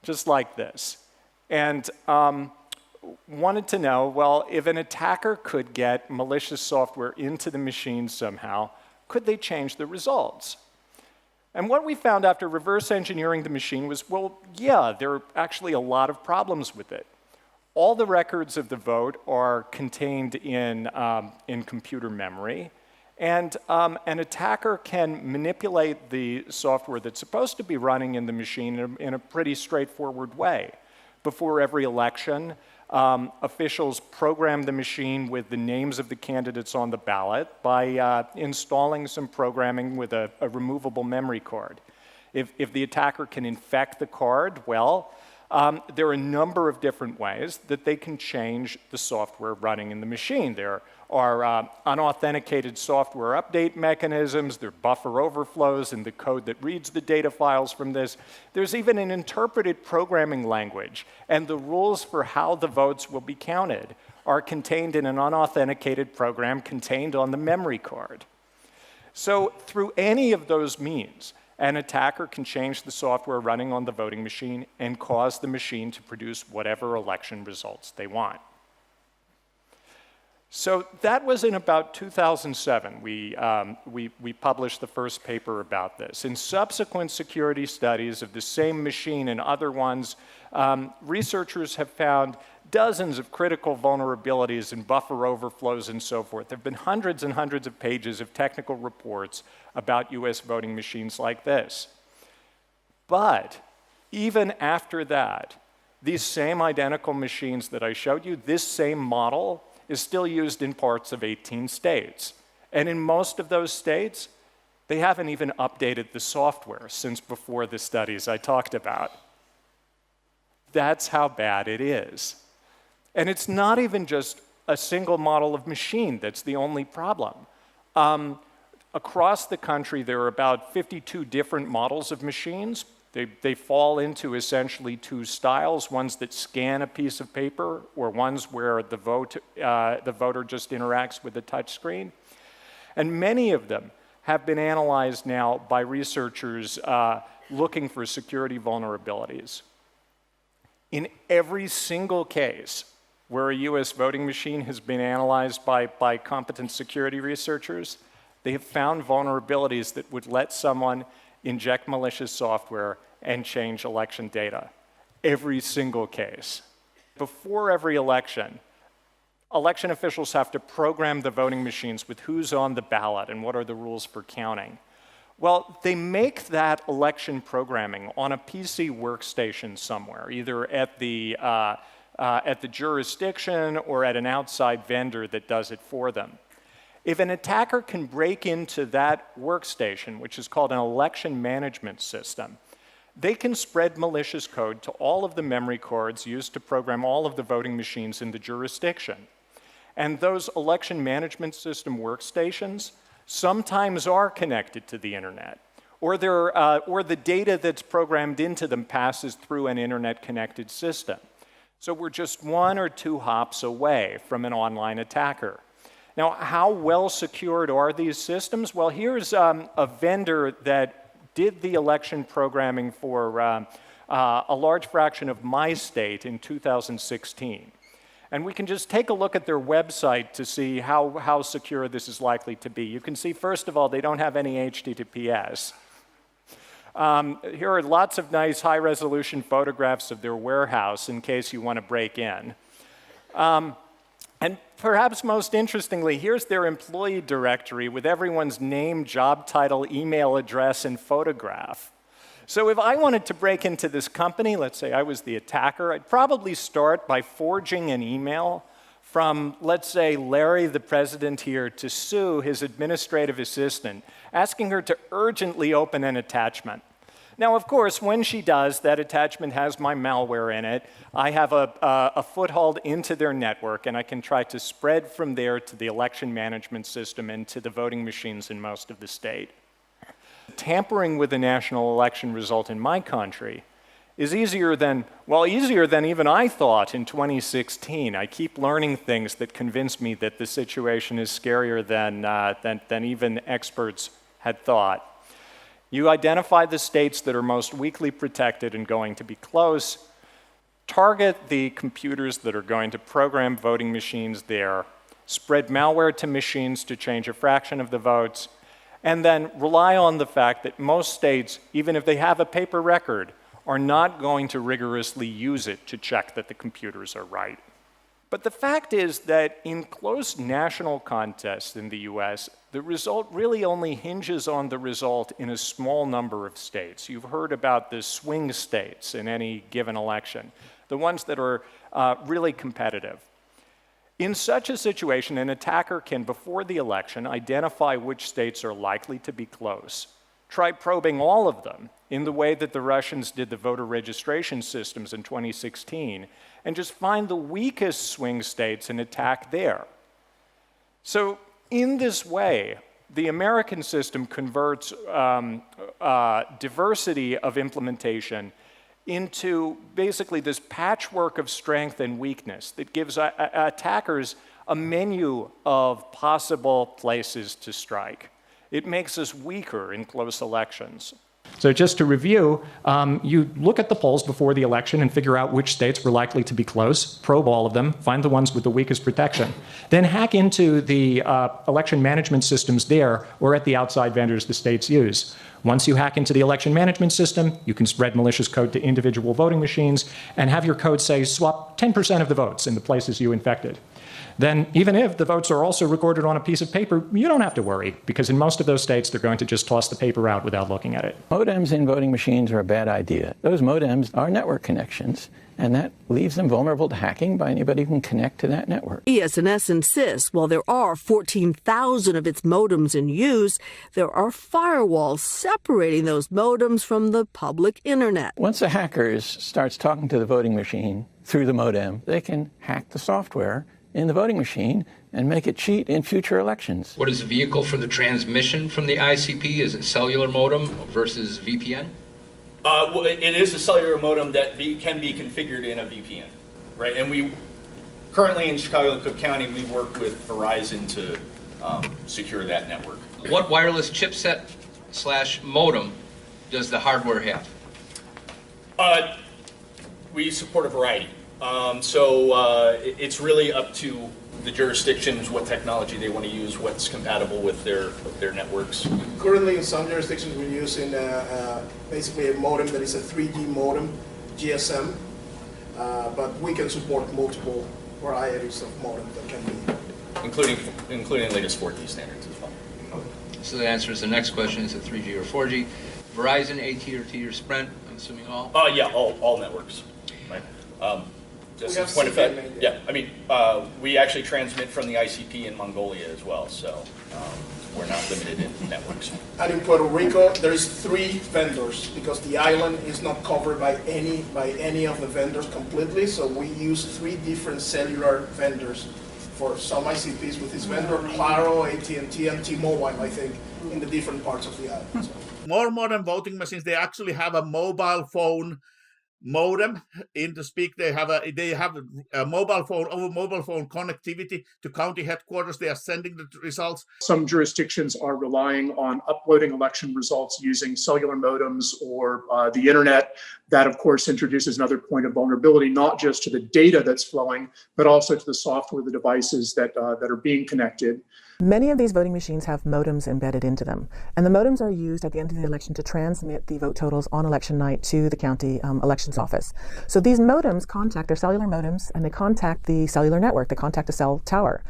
just like this. And wanted to know, well, if an attacker could get malicious software into the machine somehow, could they change the results? And what we found after reverse engineering the machine was, well, yeah, there are actually a lot of problems with it. All the records of the vote are contained in computer memory, and an attacker can manipulate the software that's supposed to be running in the machine in a pretty straightforward way. Before every election, officials program the machine with the names of the candidates on the ballot by installing some programming with a removable memory card. If the attacker can infect the card, well, there are a number of different ways that they can change the software running in the machine. There are unauthenticated software update mechanisms, there are buffer overflows in the code that reads the data files from this. There's even an interpreted programming language, and the rules for how the votes will be counted are contained in an unauthenticated program contained on the memory card. So through any of those means, an attacker can change the software running on the voting machine and cause the machine to produce whatever election results they want. So that was in about 2007. We published the first paper about this. In subsequent security studies of the same machine and other ones, researchers have found dozens of critical vulnerabilities and buffer overflows and so forth. There have been hundreds and hundreds of pages of technical reports about US voting machines like this. But even after that, these same identical machines that I showed you, this same model is still used in parts of 18 states. And in most of those states, they haven't even updated the software since before the studies I talked about. That's how bad it is. And it's not even just a single model of machine that's the only problem. Across the country, there are about 52 different models of machines. They fall into essentially two styles, ones that scan a piece of paper or ones where the voter just interacts with the touch screen. And many of them have been analyzed now by researchers looking for security vulnerabilities. In every single case where a US voting machine has been analyzed by competent security researchers, they have found vulnerabilities that would let someone inject malicious software and change election data. Every single case. Before every election officials have to program the voting machines with who's on the ballot and what are the rules for counting. Well, they make that election programming on a PC workstation somewhere, either at the jurisdiction or at an outside vendor that does it for them. If an attacker can break into that workstation, which is called an election management system, they can spread malicious code to all of the memory cards used to program all of the voting machines in the jurisdiction. And those election management system workstations sometimes are connected to the internet, or the data that's programmed into them passes through an internet-connected system. So we're just 1 or 2 hops away from an online attacker. Now, how well secured are these systems? Well, here's a vendor that did the election programming for a large fraction of my state in 2016. And we can just take a look at their website to see how secure this is likely to be. You can see, first of all, they don't have any HTTPS. Here are lots of nice high-resolution photographs of their warehouse in case you want to break in. And perhaps most interestingly, here's their employee directory with everyone's name, job title, email address, and photograph. So if I wanted to break into this company, let's say I was the attacker, I'd probably start by forging an email from, let's say, Larry, the president here, to Sue, his administrative assistant, asking her to urgently open an attachment. Now, of course, when she does, that attachment has my malware in it. I have a foothold into their network, and I can try to spread from there to the election management system and to the voting machines in most of the state. Tampering with the national election result in my country is easier than even I thought in 2016. I keep learning things that convince me that the situation is scarier than even experts had thought. You identify the states that are most weakly protected and going to be close, target the computers that are going to program voting machines there, spread malware to machines to change a fraction of the votes, and then rely on the fact that most states, even if they have a paper record, are not going to rigorously use it to check that the computers are right. But the fact is that in close national contests in the US, the result really only hinges on the result in a small number of states. You've heard about the swing states in any given election, the ones that are really competitive. In such a situation, an attacker can, before the election, identify which states are likely to be close, try probing all of them in the way that the Russians did the voter registration systems in 2016, and just find the weakest swing states and attack there. So in this way, the American system converts diversity of implementation into basically this patchwork of strength and weakness that gives attackers a menu of possible places to strike. It makes us weaker in close elections. So just to review, you look at the polls before the election and figure out which states were likely to be close, probe all of them, find the ones with the weakest protection, then hack into the election management systems there or at the outside vendors the states use. Once you hack into the election management system, you can spread malicious code to individual voting machines and have your code say swap 10% of the votes in the places you infected. Then even if the votes are also recorded on a piece of paper, you don't have to worry, because in most of those states, they're going to just toss the paper out without looking at it. Modems in voting machines are a bad idea. Those modems are network connections, and that leaves them vulnerable to hacking by anybody who can connect to that network. ES&S insists while there are 14,000 of its modems in use, there are firewalls separating those modems from the public internet. Once a hacker starts talking to the voting machine through the modem, they can hack the software in the voting machine and make it cheat in future elections. What is the vehicle for the transmission from the ICP? Is it cellular modem versus VPN? It is a cellular modem that can be configured in a VPN, right? And we currently in Chicago, Cook County, we work with Verizon to secure that network. What wireless chipset / modem does the hardware have? We support a variety. It's really up to the jurisdictions what technology they want to use, what's compatible with their networks. Currently, in some jurisdictions, we're using basically a modem that is a 3G modem, GSM, but we can support multiple varieties of modems that can be. Including the latest 4G standards as well. So that answers the next question. Is it 3G or 4G? Verizon, AT&T, or Sprint? I'm assuming all? Yeah, all networks. Right. Just We as a point of have fact, CDMA, yeah, I mean, we actually transmit from the ICP in Mongolia as well, so we're not limited in networks. And in Puerto Rico, there is 3 vendors because the island is not covered by any of the vendors completely. So we use 3 different cellular vendors for some ICPs with this vendor, Claro, AT&T, and T-Mobile, I think, in the different parts of the island. So. More modern voting machines, they actually have a mobile phone modem in the speak. They have a mobile phone connectivity to county headquarters. They are sending the results. Some jurisdictions are relying on uploading election results using cellular modems or the internet. That, of course, introduces another point of vulnerability, not just to the data that's flowing, but also to the software, the devices that are being connected. Many of these voting machines have modems embedded into them, and the modems are used at the end of the election to transmit the vote totals on election night to the county elections office. So these modems contact, their cellular modems, and they contact the cellular network, they contact a cell tower.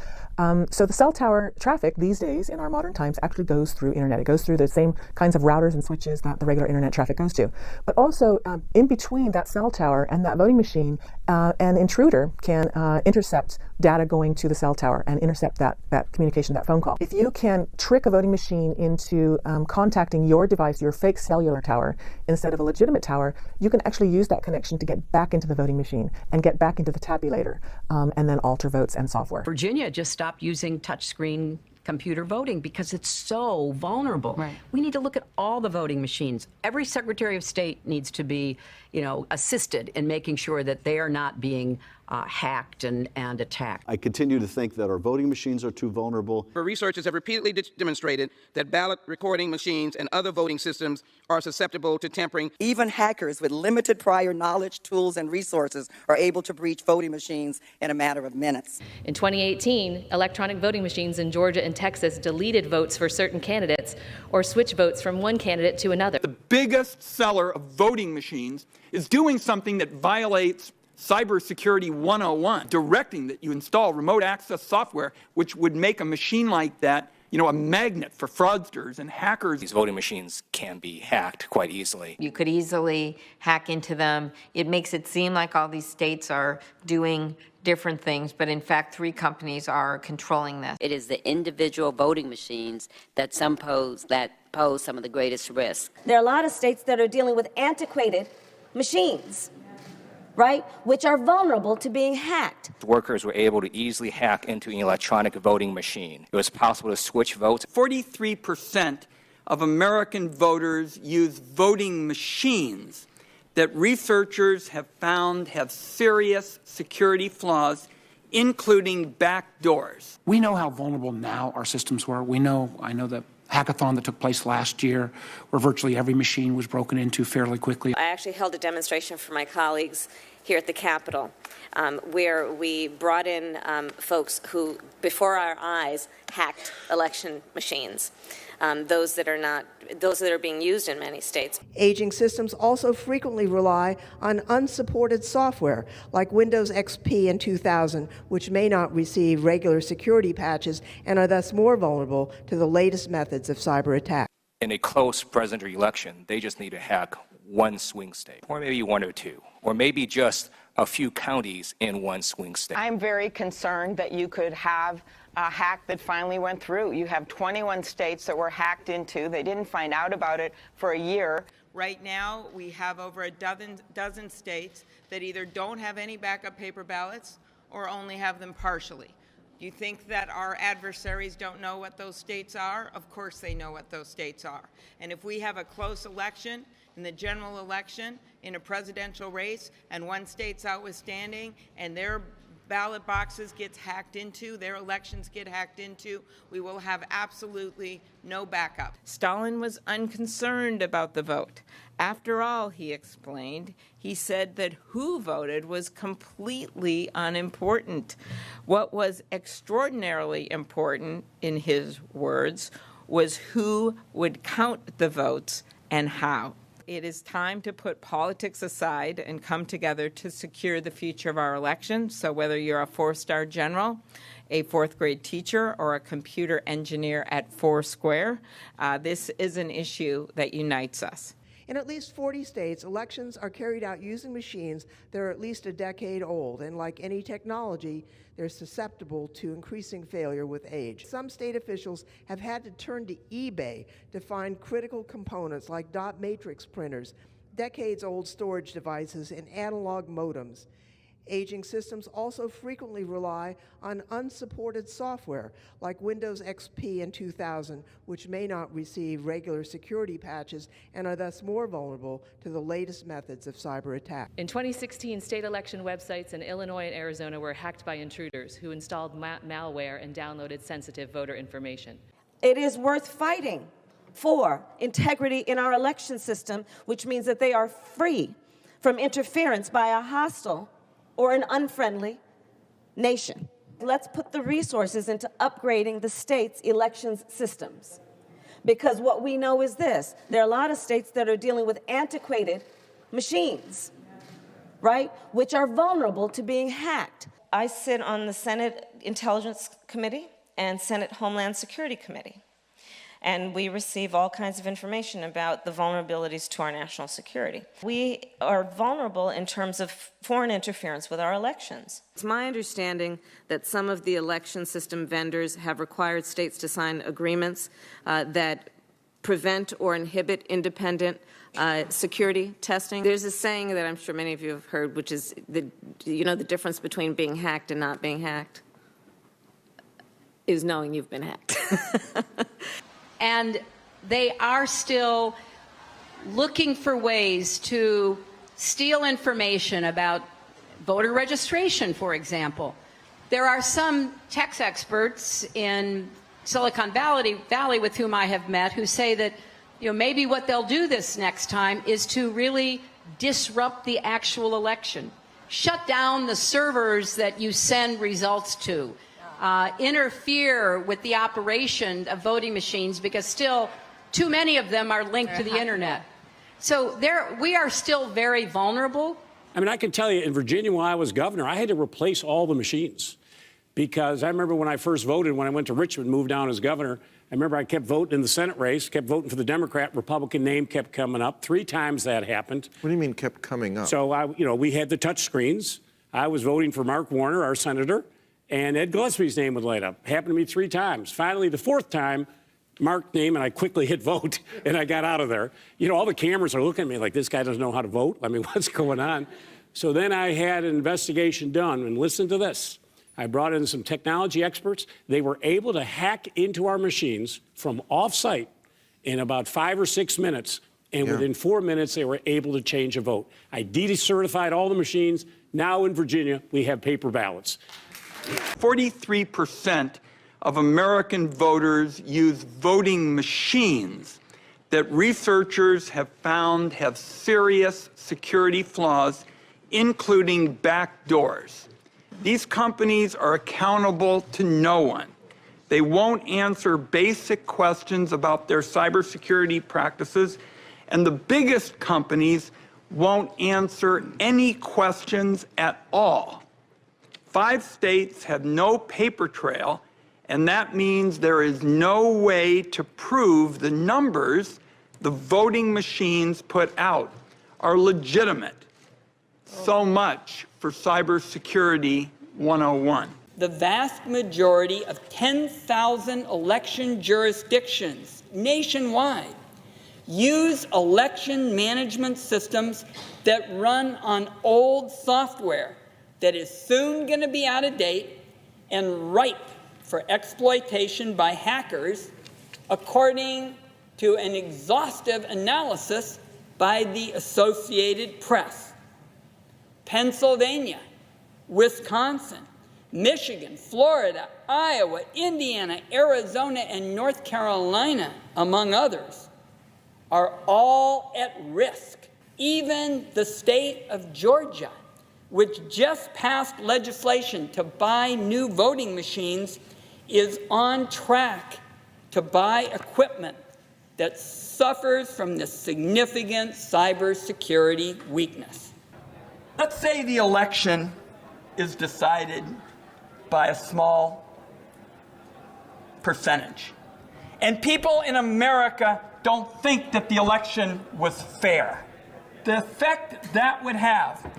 So the cell tower traffic these days in our modern times actually goes through internet. It goes through the same kinds of routers and switches that the regular internet traffic goes to. But also in between that cell tower and that voting machine, an intruder can intercept data going to the cell tower and intercept that communication, that phone call. If you can trick a voting machine into contacting your device, your fake cellular tower, instead of a legitimate tower, you can actually use that connection to get back into the voting machine and get back into the tabulator and then alter votes and software. Virginia just stopped using touchscreen computer voting because it's so vulnerable. Right. We need to look at all the voting machines. Every Secretary of State needs to be, assisted in making sure that they are not being hacked and attacked. I continue to think that our voting machines are too vulnerable. Researchers have repeatedly demonstrated that ballot recording machines and other voting systems are susceptible to tampering. Even hackers with limited prior knowledge, tools, and resources are able to breach voting machines in a matter of minutes. In 2018, electronic voting machines in Georgia and Texas deleted votes for certain candidates or switched votes from one candidate to another. The biggest seller of voting machines is doing something that violates Cybersecurity 101, directing that you install remote access software, which would make a machine like that, a magnet for fraudsters and hackers. These voting machines can be hacked quite easily. You could easily hack into them. It makes it seem like all these states are doing different things, but in fact, 3 companies are controlling this. It is the individual voting machines that pose some of the greatest risks. There are a lot of states that are dealing with antiquated machines, right, which are vulnerable to being hacked. Workers were able to easily hack into an electronic voting machine. It was possible to switch votes. 43% of American voters use voting machines that researchers have found have serious security flaws, including backdoors. We know how vulnerable now our systems were. I know the hackathon that took place last year, where virtually every machine was broken into fairly quickly. I actually held a demonstration for my colleagues here at the Capitol, where we brought in folks who, before our eyes, hacked election machines. Those that are being used in many states. Aging systems also frequently rely on unsupported software like Windows XP in 2000, which may not receive regular security patches and are thus more vulnerable to the latest methods of cyber attack. In a close presidential election, they just need to hack one swing state, or maybe 1 or 2, or maybe just a few counties in one swing state. I'm very concerned that you could have a hack that finally went through. You have 21 states that were hacked into. They didn't find out about it for a year. Right now, we have over a dozen states that either don't have any backup paper ballots or only have them partially. Do you think that our adversaries don't know what those states are? Of course they know what those states are. And if we have a close election, in the general election, in a presidential race, and one state's outstanding, and their ballot boxes gets hacked into, their elections get hacked into, we will have absolutely no backup. Stalin was unconcerned about the vote. After all, he explained, he said that who voted was completely unimportant. What was extraordinarily important, in his words, was who would count the votes and how. It is time to put politics aside and come together to secure the future of our election. So whether you're a four-star general, a fourth grade teacher, or a computer engineer at Foursquare, this is an issue that unites us. In at least 40 states, elections are carried out using machines that are at least a decade old, and like any technology, they're susceptible to increasing failure with age. Some state officials have had to turn to eBay to find critical components like dot matrix printers, decades-old storage devices, and analog modems. Aging systems also frequently rely on unsupported software like Windows XP and 2000, which may not receive regular security patches and are thus more vulnerable to the latest methods of cyber attack. In 2016, state election websites in Illinois and Arizona were hacked by intruders who installed malware and downloaded sensitive voter information. It is worth fighting for integrity in our election system, which means that they are free from interference by a hostile or an unfriendly nation. Let's put the resources into upgrading the state's elections systems. Because what we know is this, there are a lot of states that are dealing with antiquated machines, right, which are vulnerable to being hacked. I sit on the Senate Intelligence Committee and Senate Homeland Security Committee. And we receive all kinds of information about the vulnerabilities to our national security. We are vulnerable in terms of foreign interference with our elections. It's my understanding that some of the election system vendors have required states to sign agreements that prevent or inhibit independent security testing. There's a saying that I'm sure many of you have heard, which is the difference between being hacked and not being hacked is knowing you've been hacked. And they are still looking for ways to steal information about voter registration, for example. There are some tech experts in Silicon Valley with whom I have met who say that maybe what they'll do this next time is to really disrupt the actual election, shut down the servers that you send results to, interfere with the operation of voting machines because still too many of them are linked to the internet. So we are still very vulnerable. I mean, I can tell you in Virginia when I was governor, I had to replace all the machines because I remember when I first voted, when I went to Richmond, moved down as governor, I remember I kept voting in the Senate race, kept voting for the Democrat, Republican name kept coming up. 3 times that happened. What do you mean kept coming up? So, we had the touch screens. I was voting for Mark Warner, our senator. And Ed Gillespie's name would light up. Happened to me 3 times. Finally, the 4th time, Mark's name, and I quickly hit vote, and I got out of there. All the cameras are looking at me like, this guy doesn't know how to vote. I mean, what's going on? So then I had an investigation done, and listen to this. I brought in some technology experts. They were able to hack into our machines from off-site in about 5 or 6 minutes, and within 4 minutes, they were able to change a vote. I decertified all the machines. Now in Virginia, we have paper ballots. 43% of American voters use voting machines that researchers have found have serious security flaws, including backdoors. These companies are accountable to no one. They won't answer basic questions about their cybersecurity practices, and the biggest companies won't answer any questions at all. 5 states have no paper trail, and that means there is no way to prove the numbers the voting machines put out are legitimate. So much for Cybersecurity 101. The vast majority of 10,000 election jurisdictions nationwide use election management systems that run on old software that is soon going to be out of date and ripe for exploitation by hackers, according to an exhaustive analysis by the Associated Press. Pennsylvania, Wisconsin, Michigan, Florida, Iowa, Indiana, Arizona, and North Carolina, among others, are all at risk. Even the state of Georgia, which just passed legislation to buy new voting machines, is on track to buy equipment that suffers from this significant cybersecurity weakness. Let's say the election is decided by a small percentage, and people in America don't think that the election was fair. The effect that would have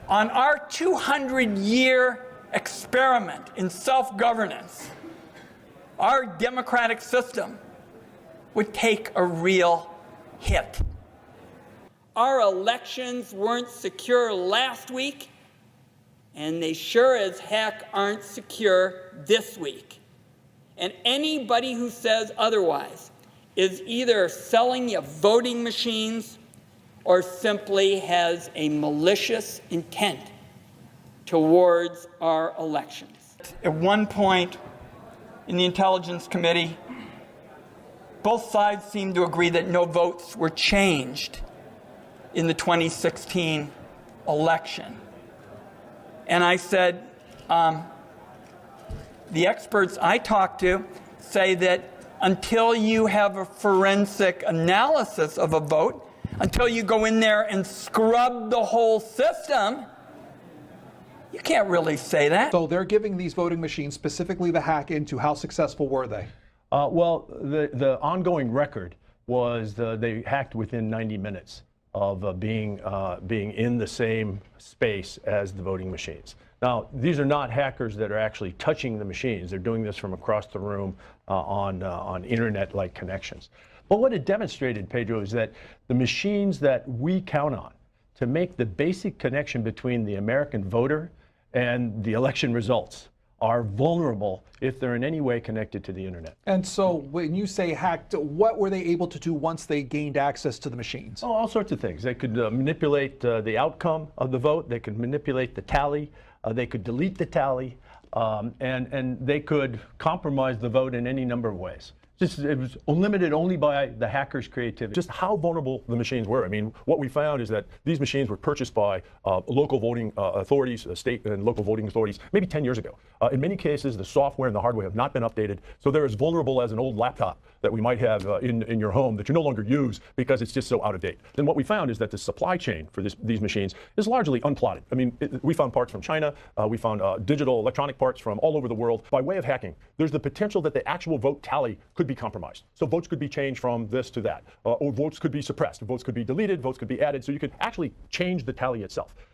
on our 200-year experiment in self-governance, our democratic system would take a real hit. Our elections weren't secure last week, and they sure as heck aren't secure this week. And anybody who says otherwise is either selling you voting machines or simply has a malicious intent towards our elections. At one point in the Intelligence Committee, both sides seemed to agree that no votes were changed in the 2016 election. And I said, the experts I talked to say that until you have a forensic analysis of a vote, until you go in there and scrub the whole system, you can't really say that. So they're giving these voting machines specifically the hack into. How successful were they? Well, the ongoing record was they hacked within 90 minutes of being in the same space as the voting machines. Now, these are not hackers that are actually touching the machines. They're doing this from across the room on internet-like connections. But what it demonstrated, Pedro, is that the machines that we count on to make the basic connection between the American voter and the election results are vulnerable if they're in any way connected to the internet. And so when you say hacked, what were they able to do once they gained access to the machines? Oh, all sorts of things. They could manipulate the outcome of the vote. They could manipulate the tally. They could delete the tally. And they could compromise the vote in any number of ways. It was limited only by the hackers' creativity. Just how vulnerable the machines were. I mean, what we found is that these machines were purchased by local voting authorities, state and local voting authorities, maybe 10 years ago. In many cases, the software and the hardware have not been updated, so they're as vulnerable as an old laptop that we might have in your home that you no longer use because it's just so out of date. Then what we found is that the supply chain for these machines is largely unplotted. I mean, we found parts from China, we found digital electronic parts from all over the world. By way of hacking, there's the potential that the actual vote tally could be compromised. So votes could be changed from this to that, or votes could be suppressed, votes could be deleted, votes could be added, so you could actually change the tally itself.